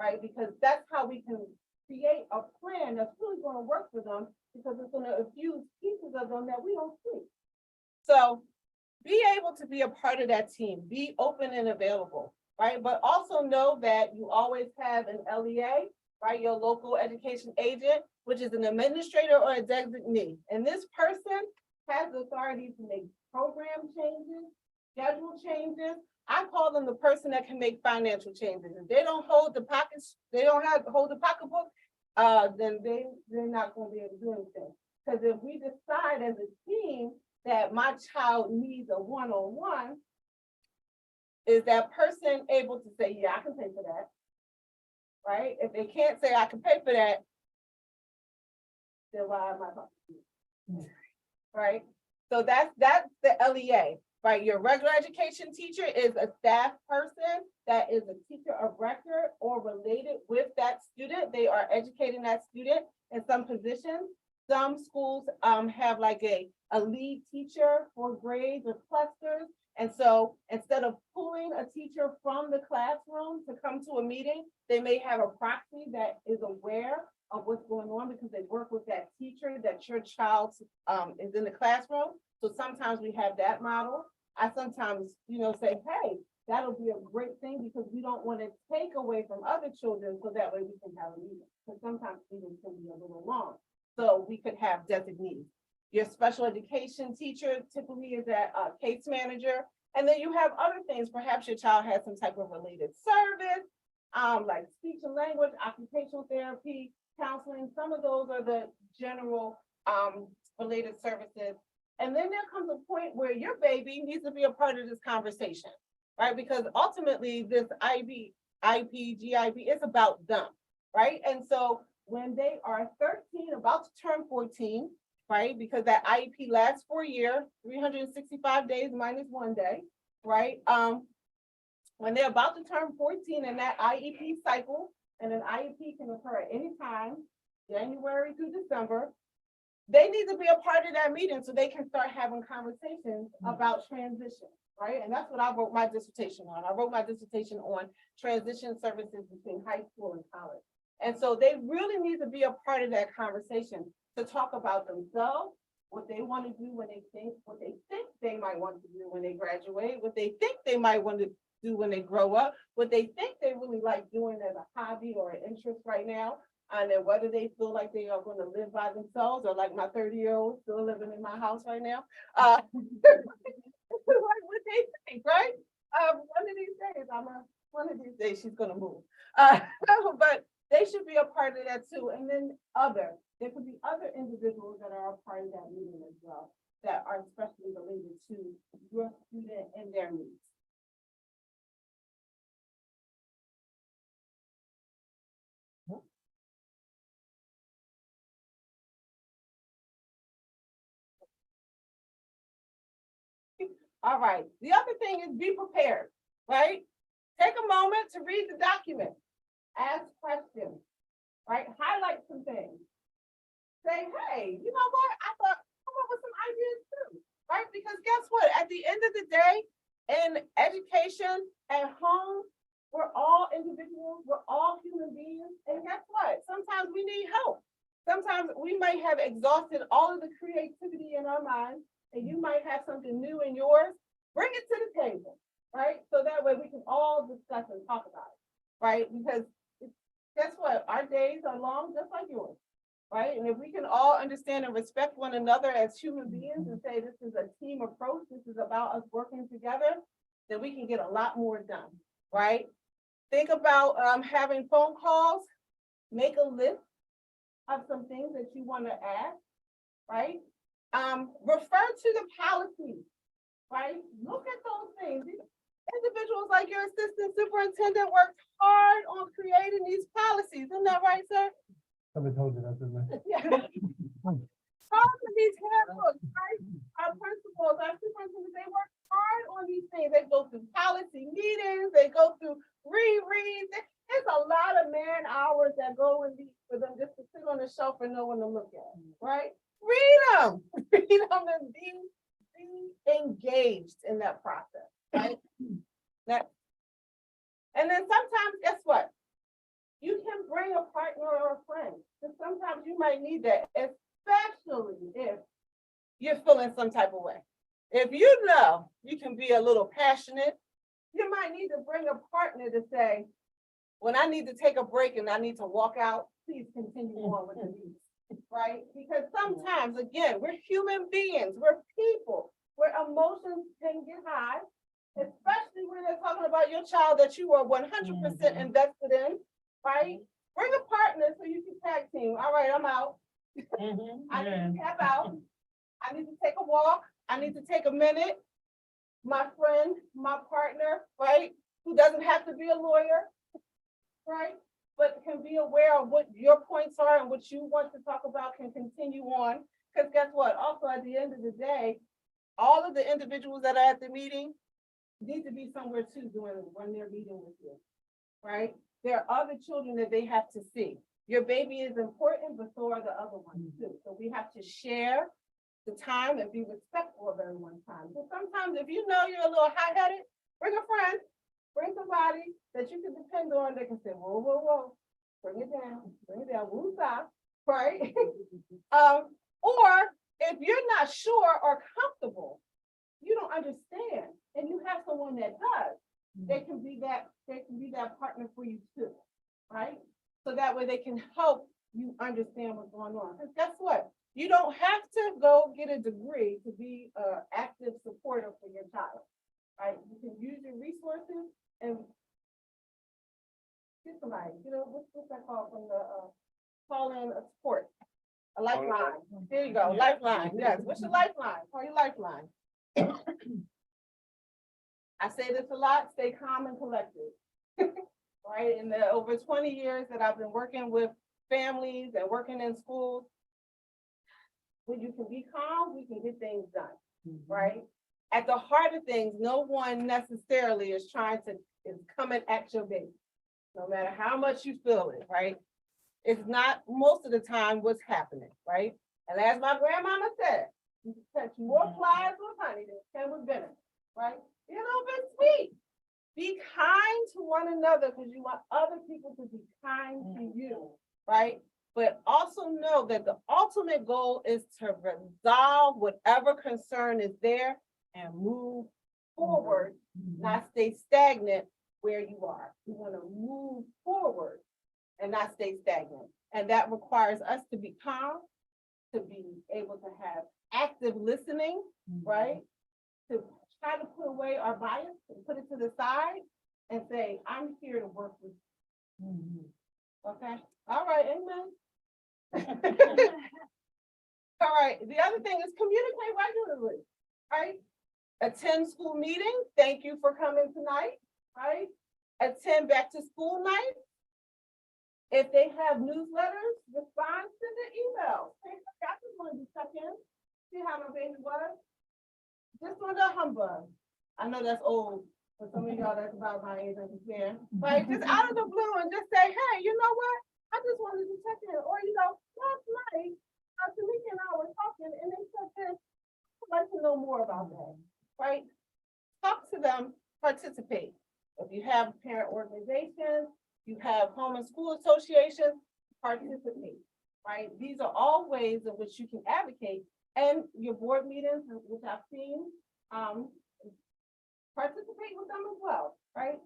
right? Because that's how we can create a plan that's really going to work for them, because it's going to infuse pieces of them that we don't see. So be able to be a part of that team, be open and available, right? But also know that you always have an LEA, right? Your local education agent, which is an administrator or a designee. And this person has the authority to make program changes, schedule changes. I call them the person that can make financial changes. If they don't hold the pockets, they don't have to hold the pocketbook, then they're not going to be able to do anything. Because if we decide as a team that my child needs a one-on-one, is that person able to say, yeah, I can pay for that, right? If they can't say I can pay for that, then why am I talking? Right? So that's the LEA, right? Your regular education teacher is a staff person that is a teacher of record or related with that student. They are educating that student in some positions. Some schools have like a lead teacher for grades or clusters. And so instead of pulling a teacher from the classroom to come to a meeting, they may have a proxy that is aware of what's going on because they work with that teacher that your child is in the classroom. So sometimes we have that model. I sometimes, say, hey, that'll be a great thing because we don't want to take away from other children so that way we can have a meeting. Because sometimes meetings can be a little long. So we could have designees. Your special education teacher typically is that case manager. And then you have other things. Perhaps your child has some type of related service, like speech and language, occupational therapy, counseling. Some of those are the general related services. And then there comes a point where your baby needs to be a part of this conversation, right? Because ultimately this IEP, GIP is about them, right? And so when they are 13, about to turn 14, right? Because that IEP lasts for a year, 365 days minus 1 day, right? When they're about to turn 14 in that IEP cycle, and an IEP can occur at any time, January through December, they need to be a part of that meeting so they can start having conversations about transition, right? And that's what I wrote my dissertation on. I wrote my dissertation on transition services between high school and college. And so they really need to be a part of that conversation to talk about themselves, what they want to do when they think, what they think they might want to do when they graduate, what they think they might want to do when they grow up, what they think they really like doing as a hobby or an interest right now, and then whether they feel like they are going to live by themselves or like my 30-year-old still living in my house right now. Like what they think, right? One of these days she's going to move. But they should be a part of that too. And then there could be other individuals that are a part of that meeting as well, that are especially related to your student and their needs. All right. The other thing is be prepared, right? Take a moment to read the document. Ask questions, right? Highlight some things. Say, hey, you know what? I thought, come up with some ideas too, right? Because guess what? At the end of the day, in education, at home, we're all individuals, we're all human beings, and guess what? Sometimes we need help. Sometimes we might have exhausted all of the creativity in our minds, and you might have something new in yours. Bring it to the table, right? So that way we can all discuss and talk about it, right? Because guess what? Our days are long, just like yours, right? And if we can all understand and respect one another as human beings and say this is a team approach, this is about us working together, then we can get a lot more done, right? Think about having phone calls, make a list of some things that you want to add, right? Refer to the policies, right? Look at those things. These individuals like your assistant superintendent worked hard on creating these policies. Isn't that right, sir? Somebody told you that, didn't they? Yeah. All of these handbooks, right? Our principals, our superintendents, they work hard on these things. They go through policy meetings, they go through rereads. There's a lot of man hours that go in these for them just to sit on the shelf and no one to look at, right? Read them, read them and be engaged in that process, right? And then sometimes, guess what? You can bring a partner or a friend, because sometimes you might need that, especially if you're feeling some type of way. If you know you can be a little passionate, you might need to bring a partner to say, when I need to take a break and I need to walk out, please continue on with the meeting, right? Because sometimes, again, we're human beings, we're people, where emotions can get high, especially when they're talking about your child that you are 100% invested in, right? Bring a partner so you can tag team. All right, I'm out. I need to tap out. I need to take a walk. I need to take a minute. My friend, my partner, right? Who doesn't have to be a lawyer, right? But can be aware of what your points are and what you want to talk about can continue on. Because guess what? Also, at the end of the day, all of the individuals that are at the meeting need to be somewhere too when they're meeting with you, right? There are other children that they have to see. Your baby is important, but so are the other ones too. So we have to share the time and be respectful of everyone's time. So sometimes if you know you're a little hot-headed, bring a friend, bring somebody that you can depend on that can say, whoa, whoa, whoa, bring it down, woo stop, right? Or if you're not sure or comfortable, you don't understand, and you have someone that does, they can be that partner for you too, right? So that way they can help you understand what's going on. Because guess what? You don't have to go get a degree to be an active supporter for your child, right? You can use your resources and get somebody, what's that called from the, call in a support, a lifeline. There you go, lifeline, yes. What's your lifeline? Call your lifeline. I say this a lot, stay calm and collected, right? In the over 20 years that I've been working with families and working in schools, when you can be calm, we can get things done, right? At the heart of things, no one necessarily is coming at your baby, no matter how much you feel it, right? It's not most of the time what's happening, right? And as my grandmama said, you can catch more flies with honey than you can with venom, right? Be a little bit sweet. Be kind to one another because you want other people to be kind to you, right? But also know that the ultimate goal is to resolve whatever concern is there and move forward, not stay stagnant where you are. You want to move forward and not stay stagnant. And that requires us to be calm, to be able to have active listening, right? To try to put away our bias and put it to the side and say, I'm here to work with you. Okay, all right, amen. All right, the other thing is communicate regularly, right? Attend school meetings. Thank you for coming tonight, right? Attend back to school night. If they have newsletters, respond to the email. Hey, I just wanted to check in, see how my baby was. Just on the humbug. I know that's old For some of y'all that's about my age, understand, like, just out of the blue and just say, hey, you know what? I just wanted to check in, or, last night, Tamika and I were talking, and they said this, I'd like to know more about that, right? Talk to them, participate. If you have parent organizations, you have home and school associations, participate, right? These are all ways in which you can advocate, and your board meetings, which I've seen, participate with them as well, right?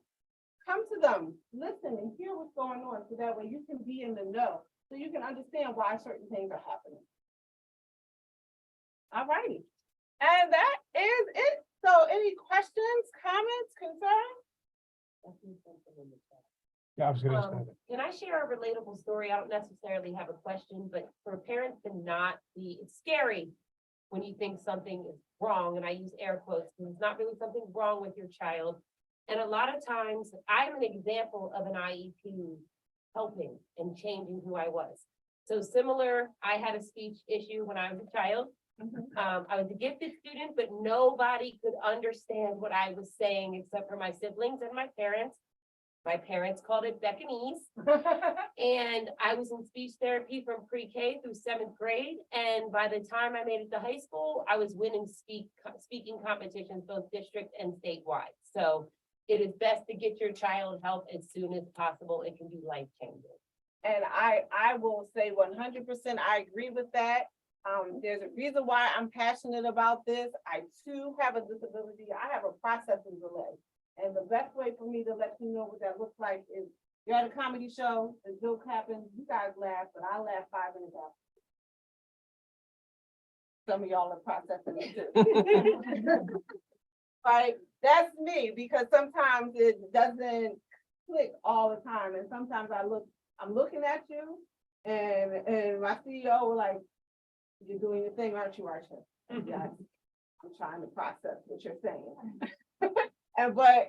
Come to them, listen and hear what's going on, so that way you can be in the know, so you can understand why certain things are happening. All righty, and that is it. So any questions, comments, concerns? Yeah, I was gonna say. Can I share a relatable story? I don't necessarily have a question, but for parents to not be, it's scary when you think something is wrong, and I use air quotes, because it's not really something wrong with your child. And a lot of times, I'm an example of an IEP helping and changing who I was. So similar, I had a speech issue when I was a child. I was a gifted student, but nobody could understand what I was saying except for my siblings and my parents. My parents called it Beckanese. And I was in speech therapy from pre-K through 7th grade. And by the time I made it to high school, I was winning speaking competitions, both district and statewide. So it is best to get your child help as soon as possible. It can be life-changing. And I will say 100%, I agree with that. There's a reason why I'm passionate about this. I too have a disability. I have a processing delay. And the best way for me to let you know what that looks like is you're at a comedy show, the joke happens, you guys laugh, but I laugh 5 minutes after. Some of y'all are processing it too. Right, that's me, because sometimes it doesn't click all the time. And sometimes I'm looking at you and my CEO will like, you're doing your thing, aren't you, Archie? Yes, I'm trying to process what you're saying. But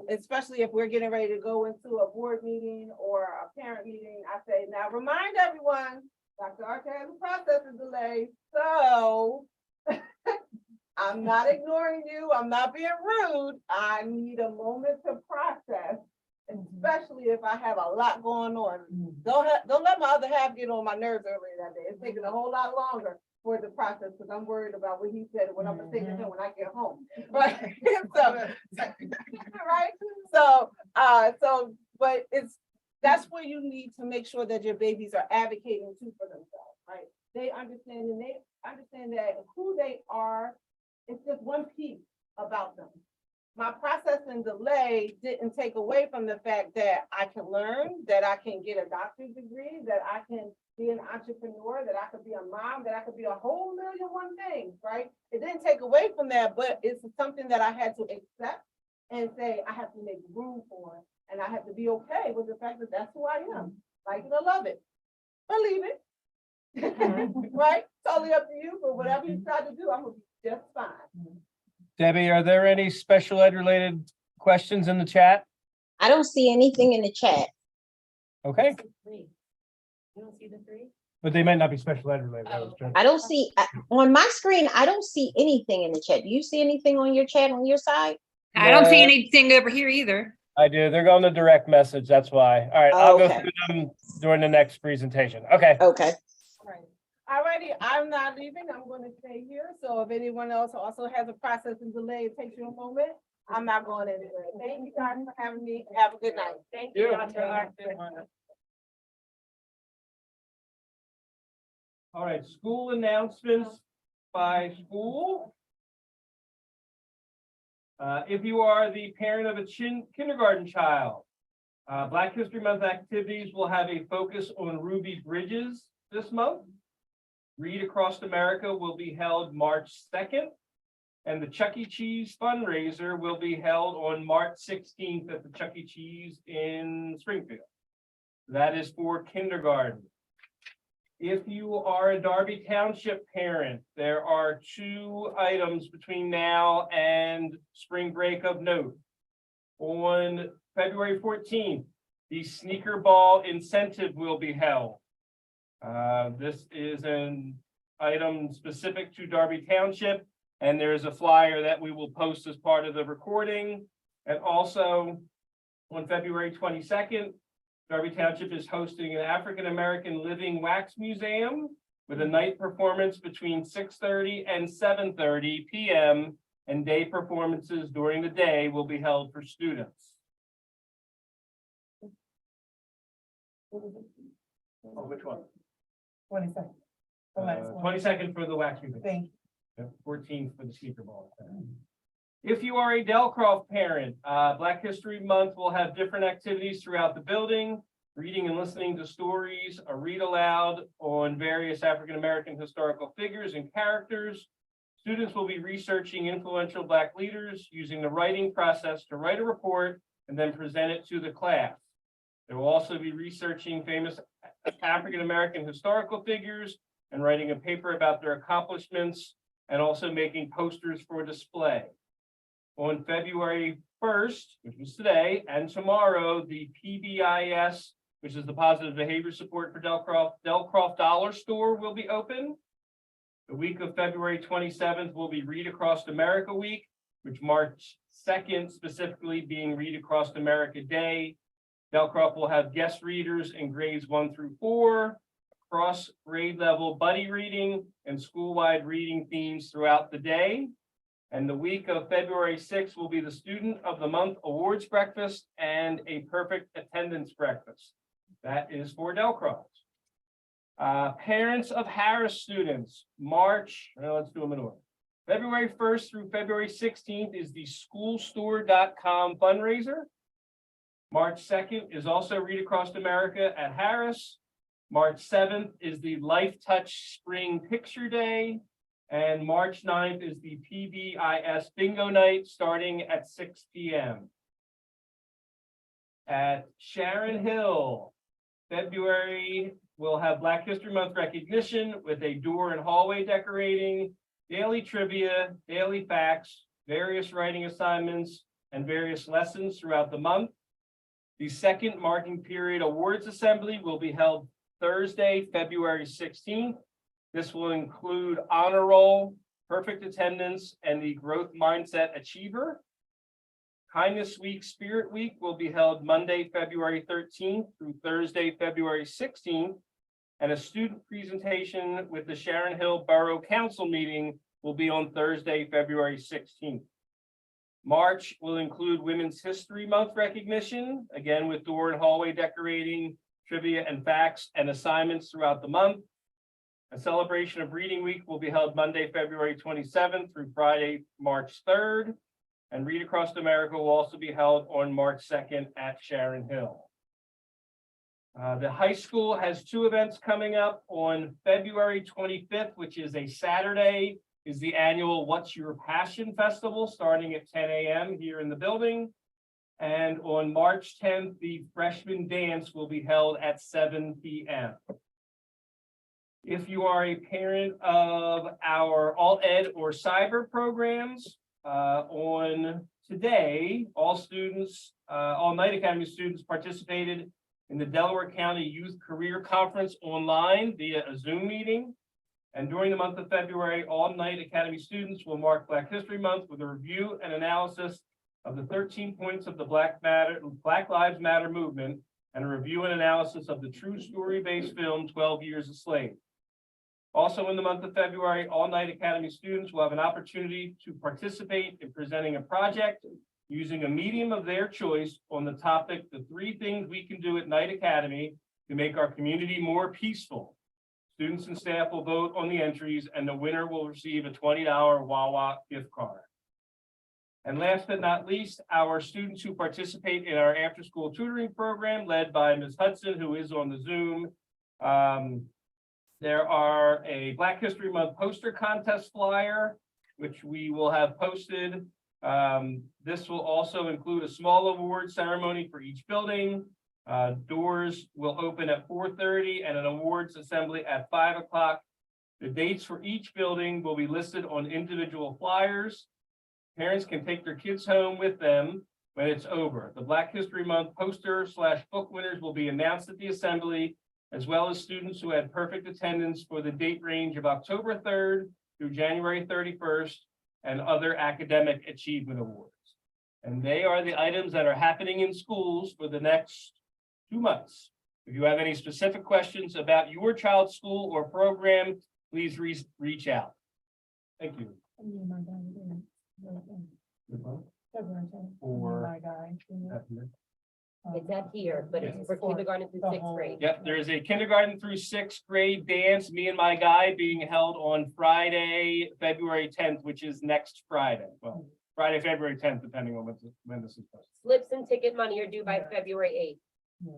especially if we're getting ready to go into a board meeting or a parent meeting, I say, now remind everyone, Dr. Archer has a processing delay, so I'm not ignoring you, I'm not being rude, I need a moment to process, especially if I have a lot going on. Don't let my other half get on my nerves earlier that day. It's taking a whole lot longer for the process, because I'm worried about what he said and what I'm gonna say to him when I get home, right? But that's where you need to make sure that your babies are advocating too for themselves, right? They understand that who they are, it's just one piece about them. My processing delay didn't take away from the fact that I can learn, that I can get a doctorate degree, that I can be an entrepreneur, that I could be a mom, that I could be a whole million one things, right? It didn't take away from that, but it's something that I had to accept and say, I have to make room for it. And I have to be okay with the fact that that's who I am. Like it or love it, or leave it. Right? Totally up to you, but whatever you try to do, I'm gonna be just fine. Debbie, are there any special ed related questions in the chat? I don't see anything in the chat. Okay, Three. You don't see the 3? but they might not be special ed related. I was trying- I don't see, on my screen, I don't see anything in the chat. Do you see anything on your chat on your side? I don't see No. anything over here either. I do. They're going to direct message. That's why. All right, I'll go Okay. through them during the next presentation. Okay. Okay. Alrighty, I'm not leaving, I'm gonna stay here, so if anyone else also has a processing delay, it takes you a moment, I'm not going anywhere. Thank you guys for having me, have a good night. Thank you, Yeah. Dr. Arthur. All right, school announcements by school. If you are the parent of a kindergarten child, Black History Month activities will have a focus on Ruby Bridges this month. Read Across America will be held March 2nd, and the Chuck E. Cheese fundraiser will be held on March 16th at the Chuck E. Cheese in Springfield. That is for kindergarten. If you are a Darby Township parent, there are 2 items between now and spring break of note. On February 14th, the Sneaker Ball incentive will be held. This is an item specific to Darby Township, and there is a flyer that we will post as part of the recording. And also on February 22nd, Darby Township is hosting an African American Living Wax Museum with a night performance between 6:30 and 7:30 p.m. and day performances during the day will be held for students. Oh, which one? 22nd. The last one. 22nd for the Wax Museum. Thank you. 14th for the sneaker ball. If you are a Delcroft parent, Black History Month will have different activities throughout the building, reading and listening to stories, a read aloud on various African American historical figures and characters. Students will be researching influential Black leaders using the writing process to write a report and then present it to the class. They will also be researching famous African American historical figures and writing a paper about their accomplishments and also making posters for display. On February 1st, which was today, and tomorrow, the PBIS, which is the Positive Behavior Support for Delcroft Dollar Store, will be open. The week of February 27th will be Read Across America Week, which March 2nd specifically being Read Across America Day. Delcroft will have guest readers in grades 1 through 4, cross grade level buddy reading, and school-wide reading themes throughout the day. And the week of February 6th will be the Student of the Month Awards Breakfast and a Perfect Attendance Breakfast. That is for Delcroft. Parents of Harris students, let's do them in order. February 1st through February 16th is the schoolstore.com fundraiser. March 2nd is also Read Across America at Harris. March 7th is the Life Touch Spring Picture Day. And March 9th is the PBIS Bingo Night starting at 6 p.m. At Sharon Hill, February, we'll have Black History Month recognition with a door and hallway decorating, daily trivia, daily facts, various writing assignments, and various lessons throughout the month. The second marking period awards assembly will be held Thursday, February 16th. This will include honor roll, perfect attendance, and the growth mindset achiever. Kindness Week, Spirit Week will be held Monday, February 13th through Thursday, February 16th. And a student presentation with the Sharon Hill Borough Council meeting will be on Thursday, February 16th. March will include Women's History Month recognition, again with door and hallway decorating, trivia and facts, and assignments throughout the month. A celebration of Reading Week will be held Monday, February 27th through Friday, March 3rd. And Read Across America will also be held on March 2nd at Sharon Hill. The high school has 2 events coming up. On February 25th, which is a Saturday, is the annual What's Your Passion Festival starting at 10 a.m. here in the building. And on March 10th, the freshman dance will be held at 7 p.m. If you are a parent of our Alt Ed or Cyber programs, on today, all Knight Academy students participated in the Delaware County Youth Career Conference online via a Zoom meeting. And during the month of February, all Knight Academy students will mark Black History Month with a review and analysis of the 13 points of the Black Lives Matter movement and a review and analysis of the true story-based film, 12 Years a Slave. Also in the month of February, all Knight Academy students will have an opportunity to participate in presenting a project using a medium of their choice on the topic, the 3 things we can do at Knight Academy to make our community more peaceful. Students and staff will vote on the entries and the winner will receive a $20 Wawa gift card. And last but not least, our students who participate in our after-school tutoring program led by Ms. Hudson, who is on the Zoom. There are a Black History Month poster contest flyer, which we will have posted. This will also include a small award ceremony for each building. Doors will open at 4:30 and an awards assembly at 5 o'clock. The dates for each building will be listed on individual flyers. Parents can take their kids home with them when it's over. The Black History Month poster/book winners will be announced at the assembly, as well as students who had perfect attendance for the date range of October 3rd through January 31st and other academic achievement awards. And they are the items that are happening in schools for the next 2 months. If you have any specific questions about your child's school or program, please reach out. Thank you. Or- It's at here, but it's for kindergarten through sixth grade. Yep, there is a kindergarten through sixth grade dance, Me and My Guy, being held on Friday, February 10th, which is next Friday. Well, Friday, February 10th, depending on when this is posted. Slips and ticket money are due by February 8th.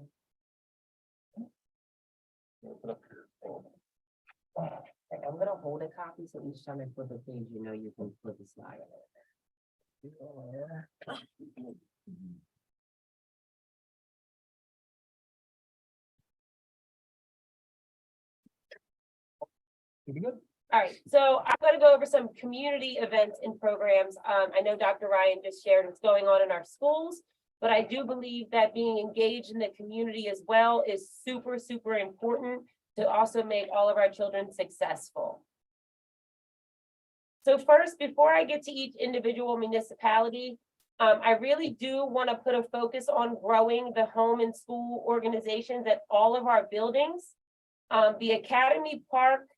Okay, I'm gonna hold a copy, so each time I flip a page, you know you can flip a slide. Pretty good. All right, so I'm gonna go over some community events and programs. I know Dr. Ryan just shared what's going on in our schools, but I do believe that being engaged in the community as well is super, super important to also make all of our children successful. So first, before I get to each individual municipality, I really do want to put a focus on growing the home and school organizations at all of our buildings. The Academy Park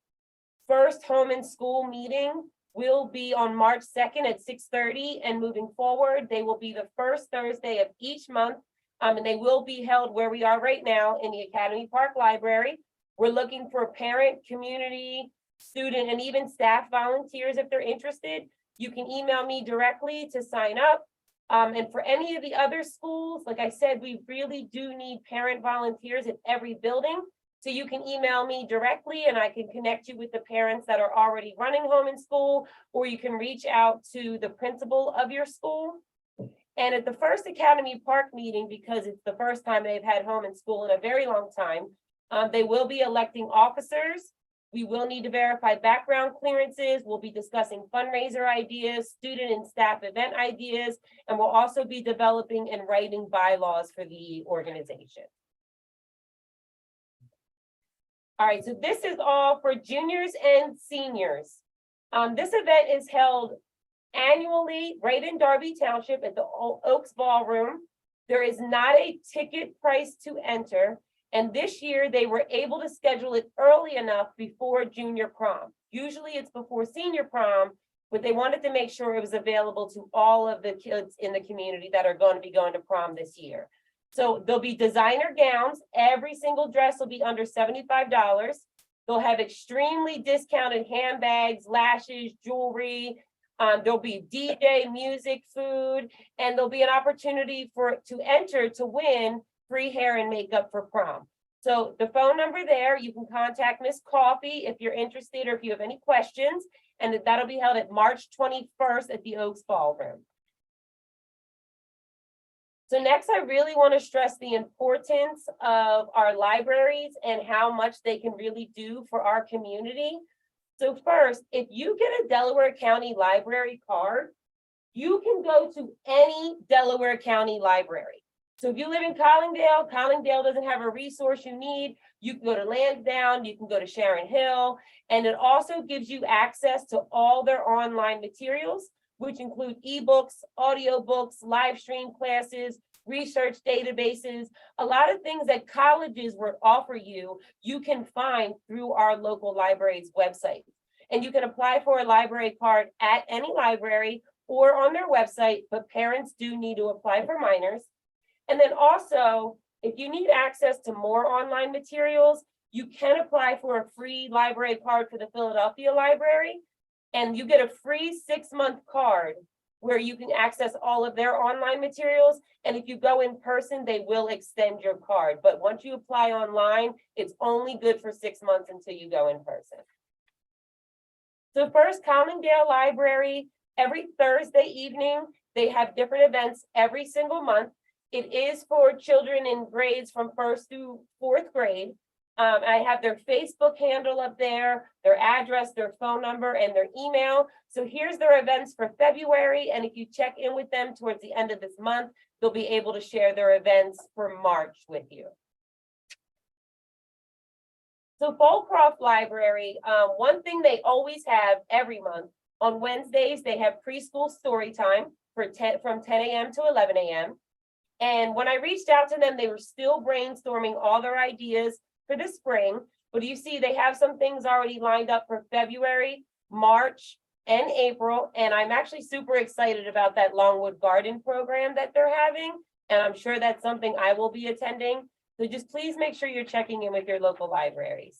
first home and school meeting will be on March 2nd at 6:30, and moving forward, they will be the first Thursday of each month. And they will be held where we are right now in the Academy Park Library. We're looking for parent, community, student, and even staff volunteers if they're interested. You can email me directly to sign up. And for any of the other schools, like I said, we really do need parent volunteers at every building. So you can email me directly and I can connect you with the parents that are already running home and school, or you can reach out to the principal of your school. And at the first Academy Park meeting, because it's the first time they've had home and school in a very long time, they will be electing officers. We will need to verify background clearances. We'll be discussing fundraiser ideas, student and staff event ideas, and we'll also be developing and writing bylaws for the organization. All right, so this is all for juniors and seniors. This event is held annually right in Darby Township at the Oaks Ballroom. There is not a ticket price to enter. And this year they were able to schedule it early enough before junior prom. Usually it's before senior prom, but they wanted to make sure it was available to all of the kids in the community that are going to be going to prom this year. So there'll be designer gowns. Every single dress will be under $75. They'll have extremely discounted handbags, lashes, jewelry. There'll be DJ, music, food, and there'll be an opportunity to enter to win free hair and makeup for prom. So the phone number there, you can contact Miss Coffee if you're interested or if you have any questions, and that'll be held at March 21st at the Oaks Ballroom. So next, I really want to stress the importance of our libraries and how much they can really do for our community. So first, if you get a Delaware County Library card, you can go to any Delaware County library. So if you live in Collingdale, Collingdale doesn't have a resource you need, you can go to Lansdowne, you can go to Sharon Hill, and it also gives you access to all their online materials, which include ebooks, audiobooks, live stream classes, research databases, a lot of things that colleges would offer you, you can find through our local library's website. And you can apply for a library card at any library or on their website, but parents do need to apply for minors. And then also, if you need access to more online materials, you can apply for a free library card for the Philadelphia Library. And you get a free 6-month card where you can access all of their online materials. And if you go in person, they will extend your card. But once you apply online, it's only good for 6 months until you go in person. So first, Collingdale Library, every Thursday evening, they have different events every single month. It is for children in grades from 1st through 4th grade. I have their Facebook handle up there, their address, their phone number, and their email. So here's their events for February. And if you check in with them towards the end of this month, they'll be able to share their events for March with you. So Foldcroft Library, one thing they always have every month, on Wednesdays, they have preschool story time. from 10 a.m. to 11 a.m. And when I reached out to them, they were still brainstorming all their ideas for the spring. But you see, they have some things already lined up for February, March, and April. And I'm actually super excited about that Longwood Garden program that they're having. And I'm sure that's something I will be attending. So just please make sure you're checking in with your local libraries.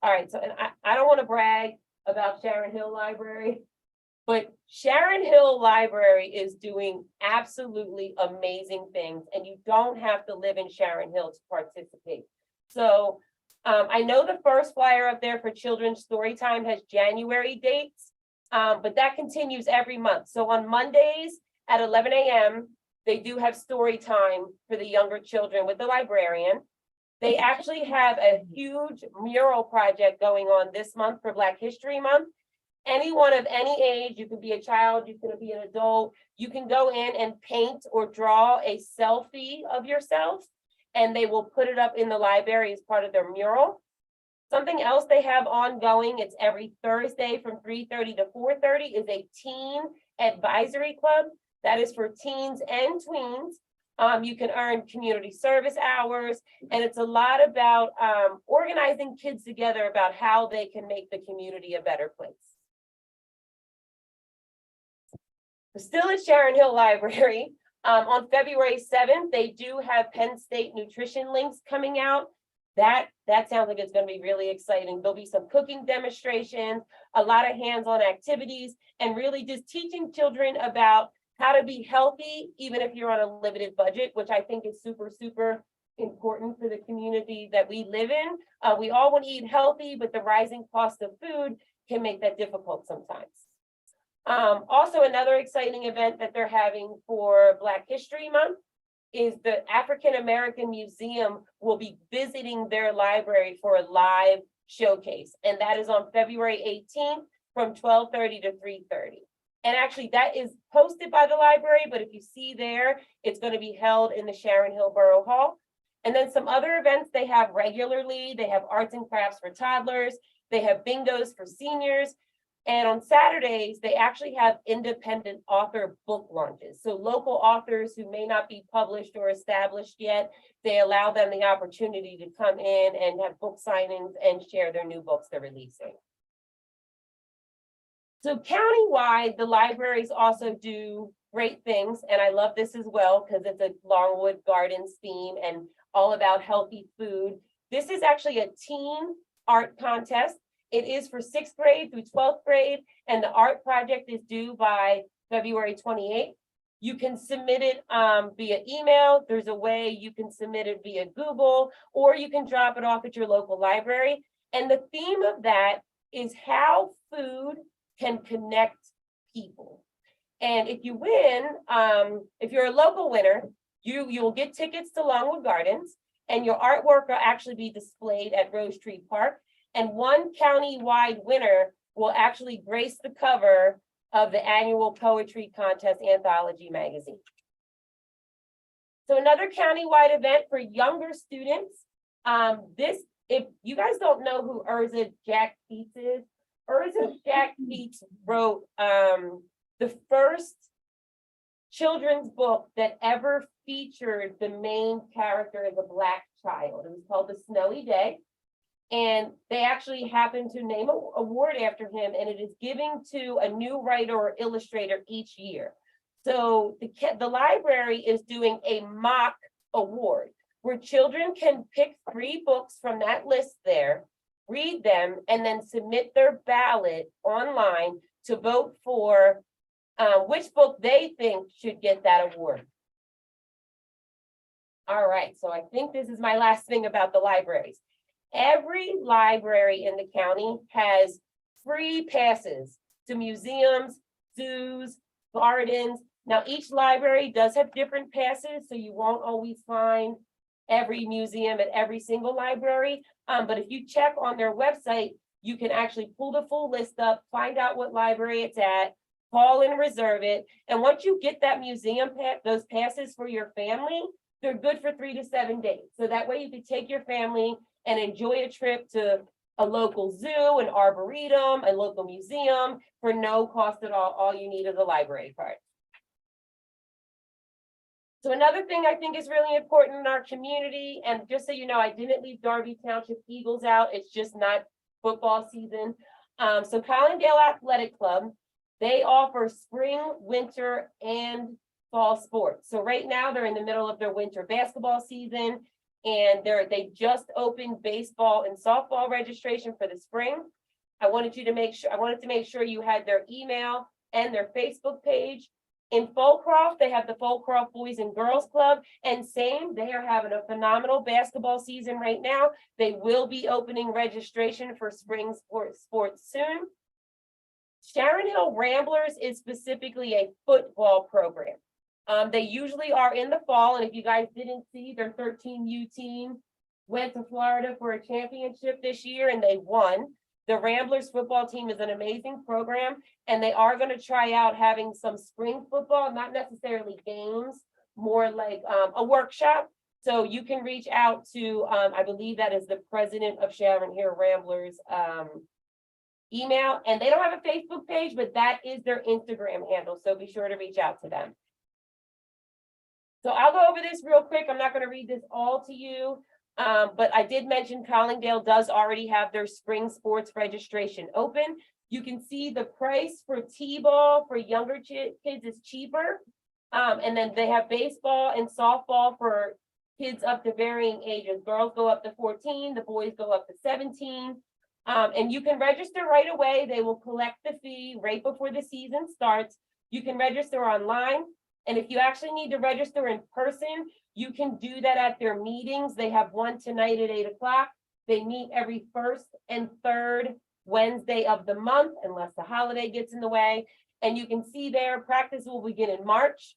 All right, so and I don't want to brag about Sharon Hill Library, but Sharon Hill Library is doing absolutely amazing things, and you don't have to live in Sharon Hill to participate. So I know the first flyer up there for Children's Storytime has January dates, but that continues every month. So on Mondays at 11 a.m., they do have story time for the younger children with the librarian. They actually have a huge mural project going on this month for Black History Month. Anyone of any age, you can be a child, you can be an adult, you can go in and paint or draw a selfie of yourself, and they will put it up in the library as part of their mural. Something else they have ongoing, it's every Thursday from 3:30 to 4:30, is a teen advisory club. That is for teens and tweens. You can earn community service hours, and it's a lot about organizing kids together about how they can make the community a better place. Still at Sharon Hill Library, on February 7th, they do have Penn State nutrition links coming out. That sounds like it's going to be really exciting. There'll be some cooking demonstrations, a lot of hands-on activities, and really just teaching children about how to be healthy, even if you're on a limited budget, which I think is super, super important for the community that we live in. We all want to eat healthy, but the rising cost of food can make that difficult sometimes. Also, another exciting event that they're having for Black History Month is the African American Museum will be visiting their library for a live showcase. And that is on February 18th from 12:30 to 3:30. And actually that is hosted by the library, but if you see there, it's going to be held in the Sharon Hill Borough Hall. And then some other events they have regularly, they have arts and crafts for toddlers, they have bingos for seniors. And on Saturdays, they actually have independent author book launches. So local authors who may not be published or established yet, they allow them the opportunity to come in and have book signings and share their new books they're releasing. So countywide, the libraries also do great things, and I love this as well because it's a Longwood Gardens theme and all about healthy food. This is actually a teen art contest. It is for 6th grade through 12th grade, and the art project is due by February 28th. You can submit it via email. There's a way you can submit it via Google, or you can drop it off at your local library. And the theme of that is how food can connect people. And if you win, if you're a local winner, you'll get tickets to Longwood Gardens, and your artwork will actually be displayed at Rose Tree Park. And one county-wide winner will actually grace the cover of the annual Poetry Contest Anthology magazine. So another county-wide event for younger students. If you guys don't know who Urza Jack Keats is, Urza Jack Keats wrote the first children's book that ever featured the main character as a Black child. It was called The Snowy Day. And they actually happened to name an award after him, and it is giving to a new writer or illustrator each year. So the library is doing a mock award where children can pick 3 books from that list there, read them, and then submit their ballot online to vote for which book they think should get that award. All right, so I think this is my last thing about the libraries. Every library in the county has free passes to museums, zoos, gardens. Now, each library does have different passes, so you won't always find every museum at every single library. But if you check on their website, you can actually pull the full list up, find out what library it's at, call and reserve it. And once you get that museum those passes for your family, they're good for 3 to 7 days. So that way you can take your family and enjoy a trip to a local zoo, an arboretum, a local museum for no cost at all. All you need is a library card. So another thing I think is really important in our community, and just so you know, I didn't leave Darby Township Eagles out. It's just not football season. So Collingdale Athletic Club, they offer spring, winter, and fall sports. So right now they're in the middle of their winter basketball season, and they just opened baseball and softball registration for the spring. I wanted to make sure you had their email and their Facebook page. In Folcroft, they have the Folcroft Boys and Girls Club, and they are having a phenomenal basketball season right now. They will be opening registration for spring sports soon. Sharon Hill Ramblers is specifically a football program. They usually are in the fall, and if you guys didn't see, their 13U team went to Florida for a championship this year, and they won. The Ramblers football team is an amazing program, and they are going to try out having some spring football, not necessarily games, more like a workshop. So you can reach out to, I believe that is the president of Sharon Hill Ramblers email, and they don't have a Facebook page, but that is their Instagram handle. So be sure to reach out to them. So I'll go over this real quick. I'm not going to read this all to you. But I did mention Collingdale does already have their spring sports registration open. You can see the price for T-ball for younger kids is cheaper. And then they have baseball and softball for kids up to varying ages. Girls go up to 14, the boys go up to 17. And you can register right away. They will collect the fee right before the season starts. You can register online. And if you actually need to register in person, you can do that at their meetings. They have one tonight at 8 o'clock. They meet every first and third Wednesday of the month, unless the holiday gets in the way. And you can see there, practice will begin in March.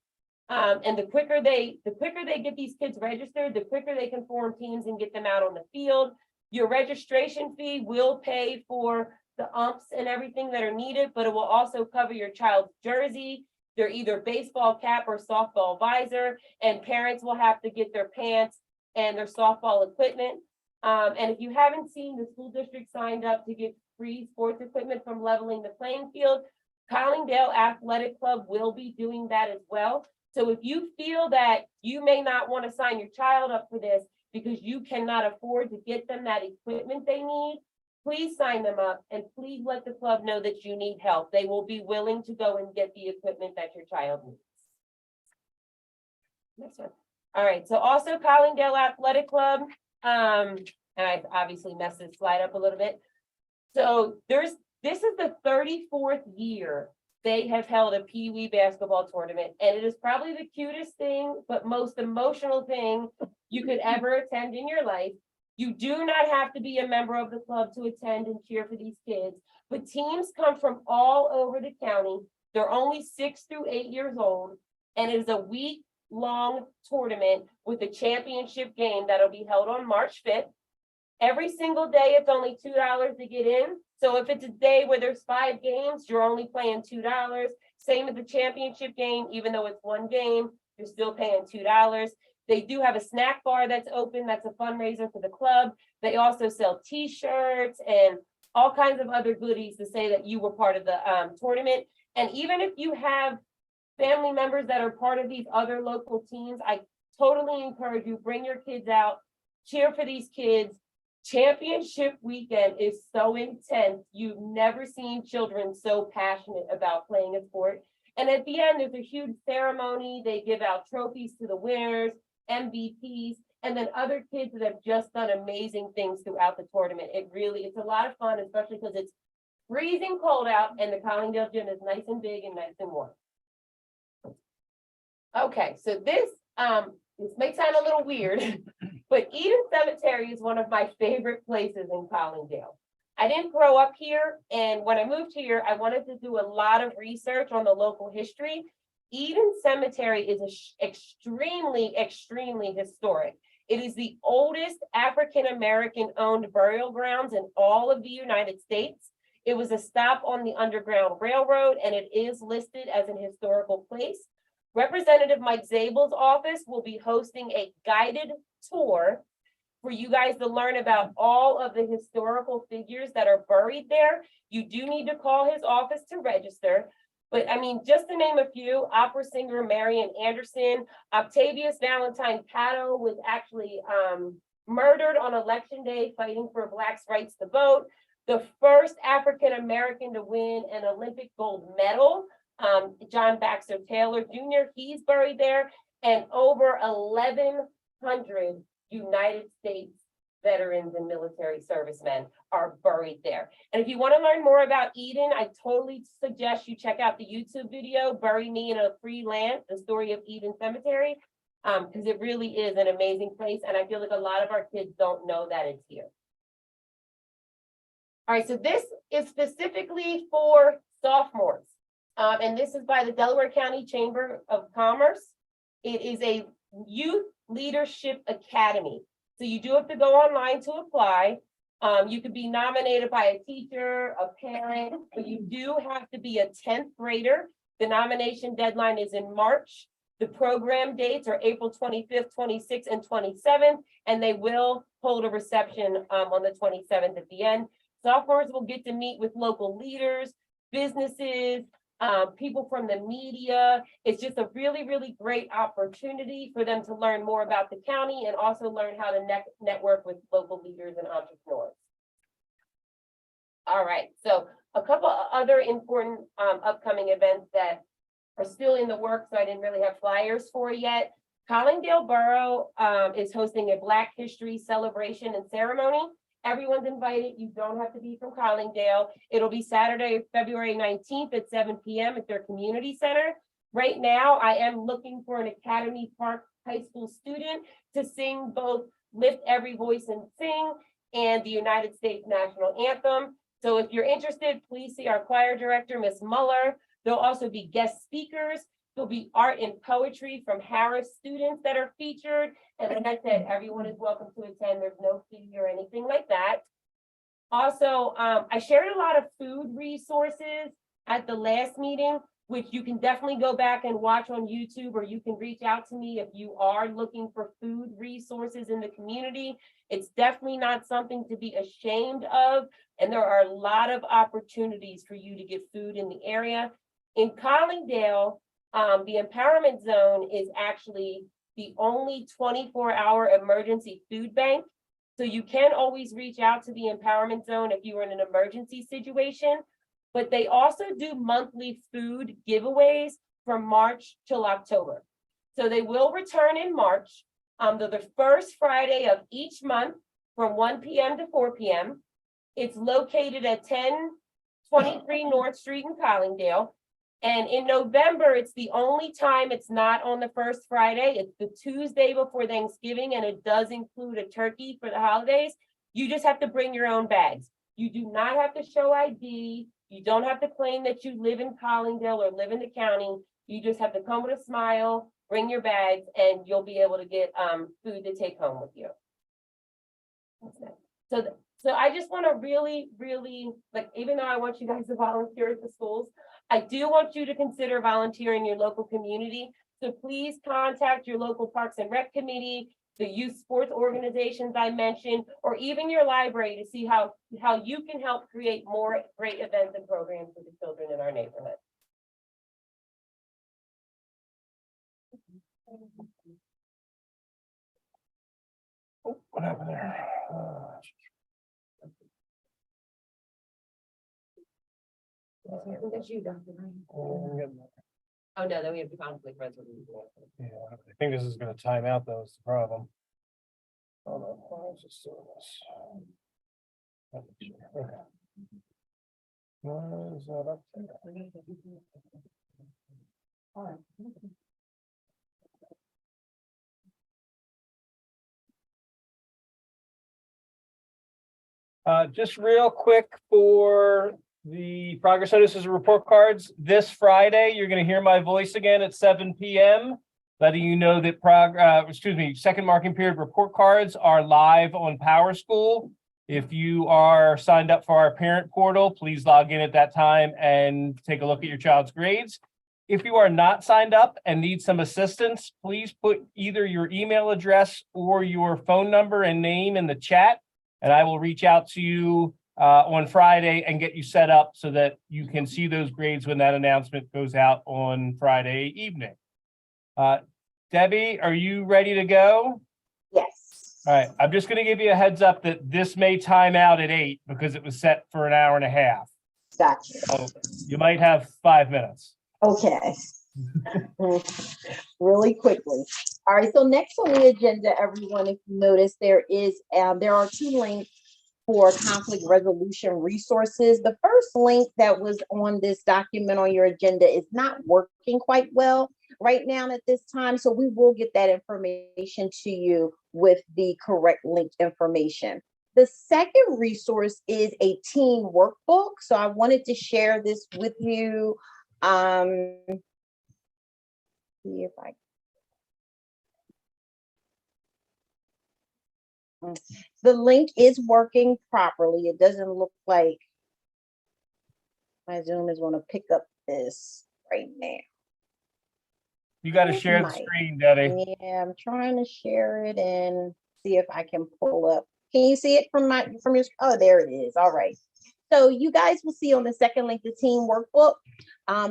And the quicker they get these kids registered, the quicker they can form teams and get them out on the field. Your registration fee will pay for the umps and everything that are needed, but it will also cover your child's jersey, their either baseball cap or softball visor, and parents will have to get their pants and their softball equipment. And if you haven't seen, the school district signed up to get free sports equipment from Leveling the Playing Field. Collingdale Athletic Club will be doing that as well. So if you feel that you may not want to sign your child up for this because you cannot afford to get them that equipment they need, please sign them up and please let the club know that you need help. They will be willing to go and get the equipment that your child needs. Next one. All right, so also Collingdale Athletic Club, and I obviously messed this slide up a little bit. So this is the 34th year they have held a Pee Wee basketball tournament, and it is probably the cutest thing, but most emotional thing you could ever attend in your life. You do not have to be a member of the club to attend and cheer for these kids, but teams come from all over the county. They're only 6 through 8 years old, and it is a week-long tournament with a championship game that'll be held on March 5th. Every single day, it's only $2 to get in. So if it's a day where there's 5 games, you're only paying $2. Same as the championship game, even though it's one game, you're still paying $2. They do have a snack bar that's open. That's a fundraiser for the club. They also sell T-shirts and all kinds of other goodies to say that you were part of the tournament. And even if you have family members that are part of these other local teams, I totally encourage you, bring your kids out, cheer for these kids. Championship weekend is so intense. You've never seen children so passionate about playing a sport. And at the end, there's a huge ceremony. They give out trophies to the winners, MVPs, and then other kids that have just done amazing things throughout the tournament. It's a lot of fun, especially because it's freezing cold out and the Collingdale gym is nice and big and nice and warm. Okay, so this may sound a little weird, but Eden Cemetery is one of my favorite places in Collingdale. I didn't grow up here, and when I moved here, I wanted to do a lot of research on the local history. Eden Cemetery is extremely, extremely historic. It is the oldest African-American owned burial grounds in all of the United States. It was a stop on the Underground Railroad, and it is listed as an historical place. Representative Mike Zabel's office will be hosting a guided tour for you guys to learn about all of the historical figures that are buried there. You do need to call his office to register. But I mean, just to name a few, opera singer Marian Anderson, Octavius Valentine Pato was actually murdered on election day fighting for Blacks' rights to vote. The first African-American to win an Olympic gold medal, John Baxter Taylor Jr., he's buried there. And over 1,100 United States veterans and military servicemen are buried there. And if you want to learn more about Eden, I totally suggest you check out the YouTube video, Bury Me in a Free Land, the story of Eden Cemetery, because it really is an amazing place. And I feel like a lot of our kids don't know that it's here. All right, so this is specifically for sophomores. And this is by the Delaware County Chamber of Commerce. It is a youth leadership academy. So you do have to go online to apply. You could be nominated by a teacher, a parent, but you do have to be a 10th grader. The nomination deadline is in March. The program dates are April 25th, 26th, and 27th, and they will hold a reception on the 27th at the end. Sophomores will get to meet with local leaders, businesses, people from the media. It's just a really, really great opportunity for them to learn more about the county and also learn how to network with local leaders and entrepreneurs. All right, so a couple of other important upcoming events that are still in the works, so I didn't really have flyers for yet. Collingdale Borough is hosting a Black History celebration and ceremony. Everyone's invited. You don't have to be from Collingdale. It'll be Saturday, February 19th at 7 p.m. at their community center. Right now, I am looking for an Academy Park High School student to sing both Lift Every Voice and Sing and the United States National Anthem. So if you're interested, please see our choir director, Miss Muller. There'll also be guest speakers. There'll be art and poetry from Harris students that are featured. And like I said, everyone is welcome to attend. There's no fee or anything like that. Also, I shared a lot of food resources at the last meeting, which you can definitely go back and watch on YouTube, or you can reach out to me if you are looking for food resources in the community. It's definitely not something to be ashamed of. And there are a lot of opportunities for you to get food in the area. In Collingdale, the Empowerment Zone is actually the only 24-hour emergency food bank. So you can always reach out to the Empowerment Zone if you are in an emergency situation, but they also do monthly food giveaways from March till October. So they will return in March. They're the first Friday of each month from 1 p.m. to 4 p.m. It's located at 1023 North Street in Collingdale. And in November, it's the only time it's not on the first Friday. It's the Tuesday before Thanksgiving, and it does include a turkey for the holidays. You just have to bring your own bags. You do not have to show ID. You don't have to claim that you live in Collingdale or live in the county. You just have to come with a smile, bring your bags, and you'll be able to get food to take home with you. So I just want to really, really, like, even though I want you guys to volunteer at the schools, I do want you to consider volunteering in your local community. So please contact your local Parks and Rec committee, the youth sports organizations I mentioned, or even your library to see how you can help create more great events and programs for the children in our neighborhood. Oh, what happened there? That's you, Dr. Ryan. Yeah, Oh, no, then we have the conflict resolution. I think this is gonna time out though, is the problem. Hold on, why is it still this? Okay. Why is that up there? Just real quick for the progress notices and report cards, this Friday, you're gonna hear my voice again at 7 p.m. Letting you know that second marking period report cards are live on PowerSchool. If you are signed up for our parent portal, please log in at that time and take a look at your child's grades. if you are not signed up and need some assistance, please put either your email address or your phone number and name in the chat, and I will reach out to you on Friday and get you set up so that you can see those grades when that announcement goes out on Friday evening. Debbie, are you ready to go? Yes. All right, I'm just going to give you a heads up that this may time out at 8 because it was set for an hour and a half. Gotcha. So you might have 5 minutes. Okay. Really quickly. All right, so next on the agenda, everyone, if you notice, there are 2 links for conflict resolution resources. The first link that was on this document on your agenda is not working quite well right now at this time, so we will get that information to you with the correct link information. The second resource is a teen workbook, so I wanted to share this with you. See if I the link is working properly. It doesn't look like my Zoom is going to pick up this right now. You got to share the Might. screen, Debbie. Yeah, I'm trying to share it and see if I can pull up. Can you see it from your? Oh, there it is. All right. So you guys will see on the second link the team workbook.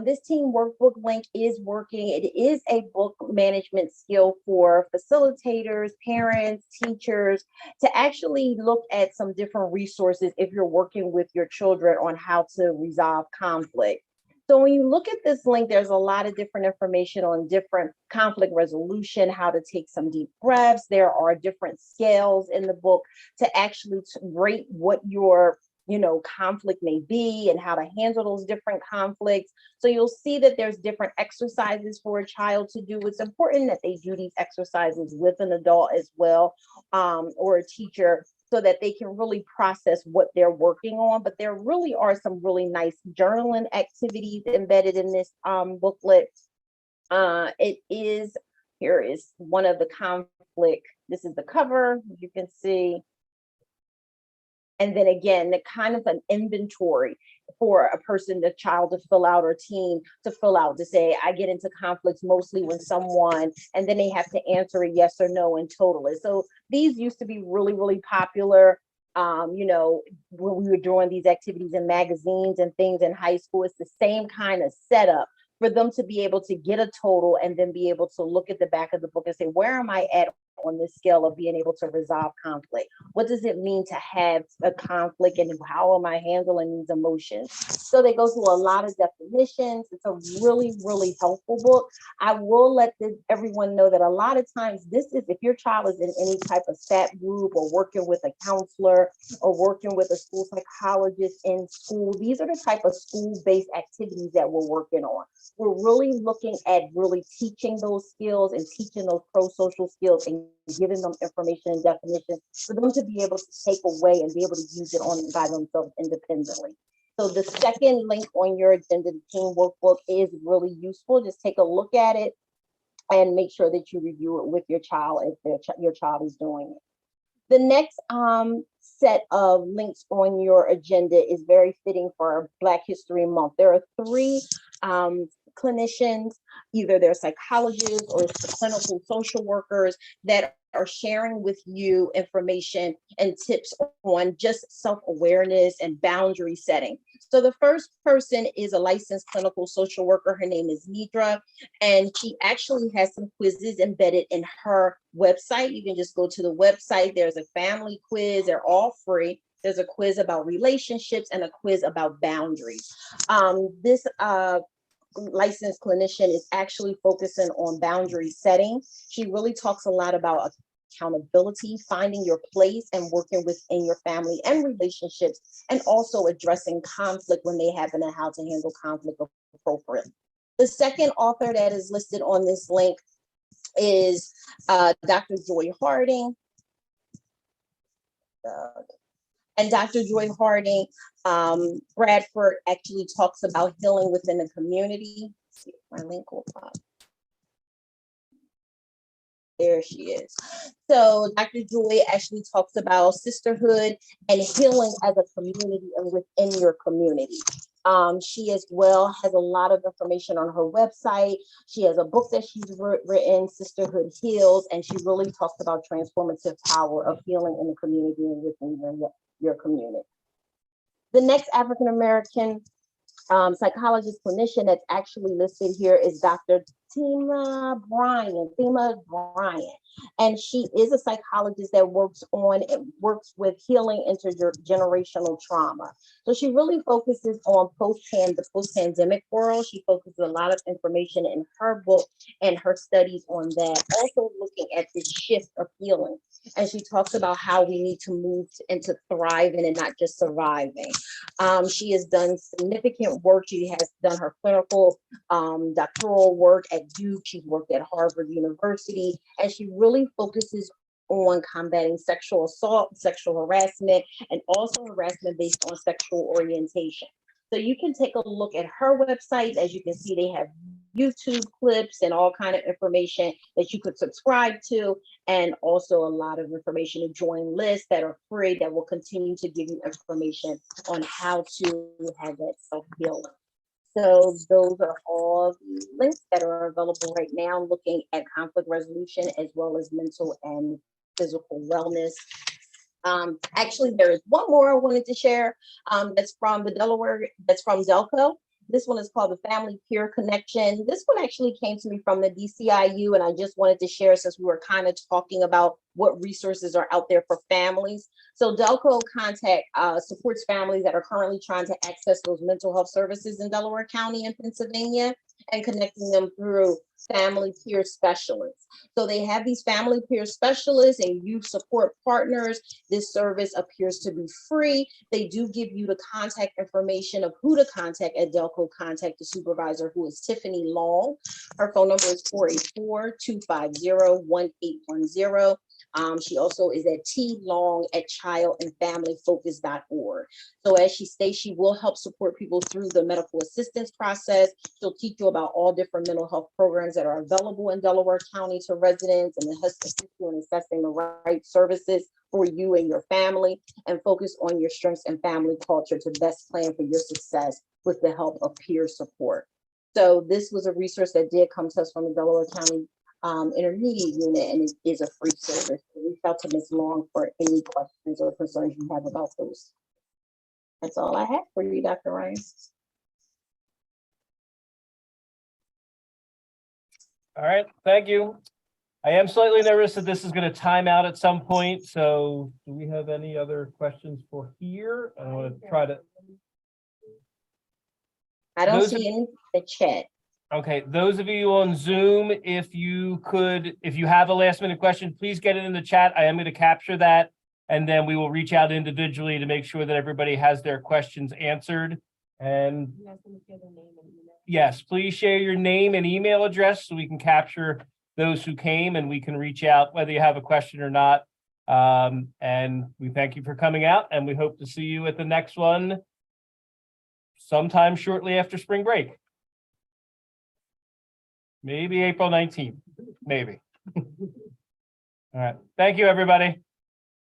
This team workbook link is working. It is a book management skill for facilitators, parents, teachers to actually look at some different resources if you're working with your children on how to resolve conflict. So when you look at this link, there's a lot of different information on different conflict resolution, how to take some deep breaths. There are different scales in the book to actually rate what your conflict may be and how to handle those different conflicts. So you'll see that there's different exercises for a child to do. It's important that they do these exercises with an adult as well, or a teacher, so that they can really process what they're working on. But there really are some really nice journaling activities embedded in this booklet. Here is one of the conflict. This is the cover, you can see. And then again, the kind of an inventory for the child to fill out, or teen to fill out, to say, I get into conflicts mostly when someone, and then they have to answer a yes or no and total it. So these used to be really, really popular. When we were doing these activities in magazines and things in high school. It's the same kind of setup for them to be able to get a total and then be able to look at the back of the book and say, where am I at on this scale of being able to resolve conflict? What does it mean to have a conflict, and how am I handling these emotions? So they go through a lot of definitions. It's a really, really helpful book. I will let everyone know that a lot of times if your child is in any type of SAT group or working with a counselor or working with a school psychologist in school, these are the type of school-based activities that we're working on. We're really looking at really teaching those skills and teaching those pro-social skills and giving them information and definitions for them to be able to take away and be able to use it by themselves independently. So the second link on your agenda, the team workbook, is really useful. Just take a look at it and make sure that you review it with your child if your child is doing it. The next set of links on your agenda is very fitting for Black History Month. There are 3 clinicians, either they're psychologists or clinical social workers, that are sharing with you information and tips on just self-awareness and boundary setting. So the first person is a licensed clinical social worker. Her name is Nidra, and she actually has some quizzes embedded in her website. You can just go to the website. There's a family quiz. They're all free. There's a quiz about relationships and a quiz about boundaries. This licensed clinician is actually focusing on boundary setting. She really talks a lot about accountability, finding your place, and working within your family and relationships, and also addressing conflict when they happen and how to handle conflict appropriately. The second author that is listed on this link is Dr. Joy Harding. And Dr. Joy Harding, Bradford actually talks about healing within the community. Let's see if my link will pop. There she is. So Dr. Joy actually talks about sisterhood and healing as a community and within your community. She as well has a lot of information on her website. She has a book that she's written, Sisterhood Heals, and she really talks about transformative power of healing in the community and within your community. The next African-American psychologist clinician that's actually listed here is Dr. Thema Bryant, and she is a psychologist that works with healing intergenerational trauma. So she really focuses on the post-pandemic world. She focuses a lot of information in her book and her studies on that, also looking at this shift of healing. And she talks about how we need to move into thriving and not just surviving. She has done significant work. She has done her clinical doctoral work at Duke. She's worked at Harvard University, and she really focuses on combating sexual assault, sexual harassment, and also harassment based on sexual orientation. So you can take a look at her website. As you can see, they have YouTube clips and all kind of information that you could subscribe to, and also a lot of information to join lists that are free that will continue to give you information on how to have that self-healing. So those are all the links that are available right now, looking at conflict resolution as well as mental and physical wellness. Actually, there is one more I wanted to share that's from Delco. This one is called the Family Peer Connection. This one actually came to me from the DCIU, and I just wanted to share since we were kind of talking about what resources are out there for families. So Delco supports families that are currently trying to access those mental health services in Delaware County and Pennsylvania, and connecting them through family peer specialists. So they have these family peer specialists and youth support partners. This service appears to be free. They do give you the contact information of who to contact at Delco. Contact the supervisor, who is Tiffany Long. Her phone number is 484-250-1810. She also is at tlong@childandfamilyfocus.org. So as she states, she will help support people through the medical assistance process. She'll teach you about all different mental health programs that are available in Delaware County to residents, and assist you in assessing the right services for you and your family, and focus on your strengths and family culture to best plan for your success with the help of peer support. So this was a resource that did come to us from the Delaware County Intermediate Unit, and it is a free service. So reach out to Ms. Long for any questions or concerns you have about those. That's all I have for you, Dr. Ryan. All right, thank you. I am slightly nervous that this is going to time out at some point. So do we have any other questions for here? I want to try to. I don't Those see any in the chat. Okay, those of you on Zoom, if you have a last minute question, please get it in the chat. I am going to capture that, and then we will reach out individually to make sure that everybody has their questions answered. And You guys can share their name and email. yes, please share your name and email address so we can capture those who came, and we can reach out whether you have a question or not. And we thank you for coming out, and we hope to see you at the next one sometime shortly after spring break. Maybe April 19th, maybe. All right. Thank you, everybody.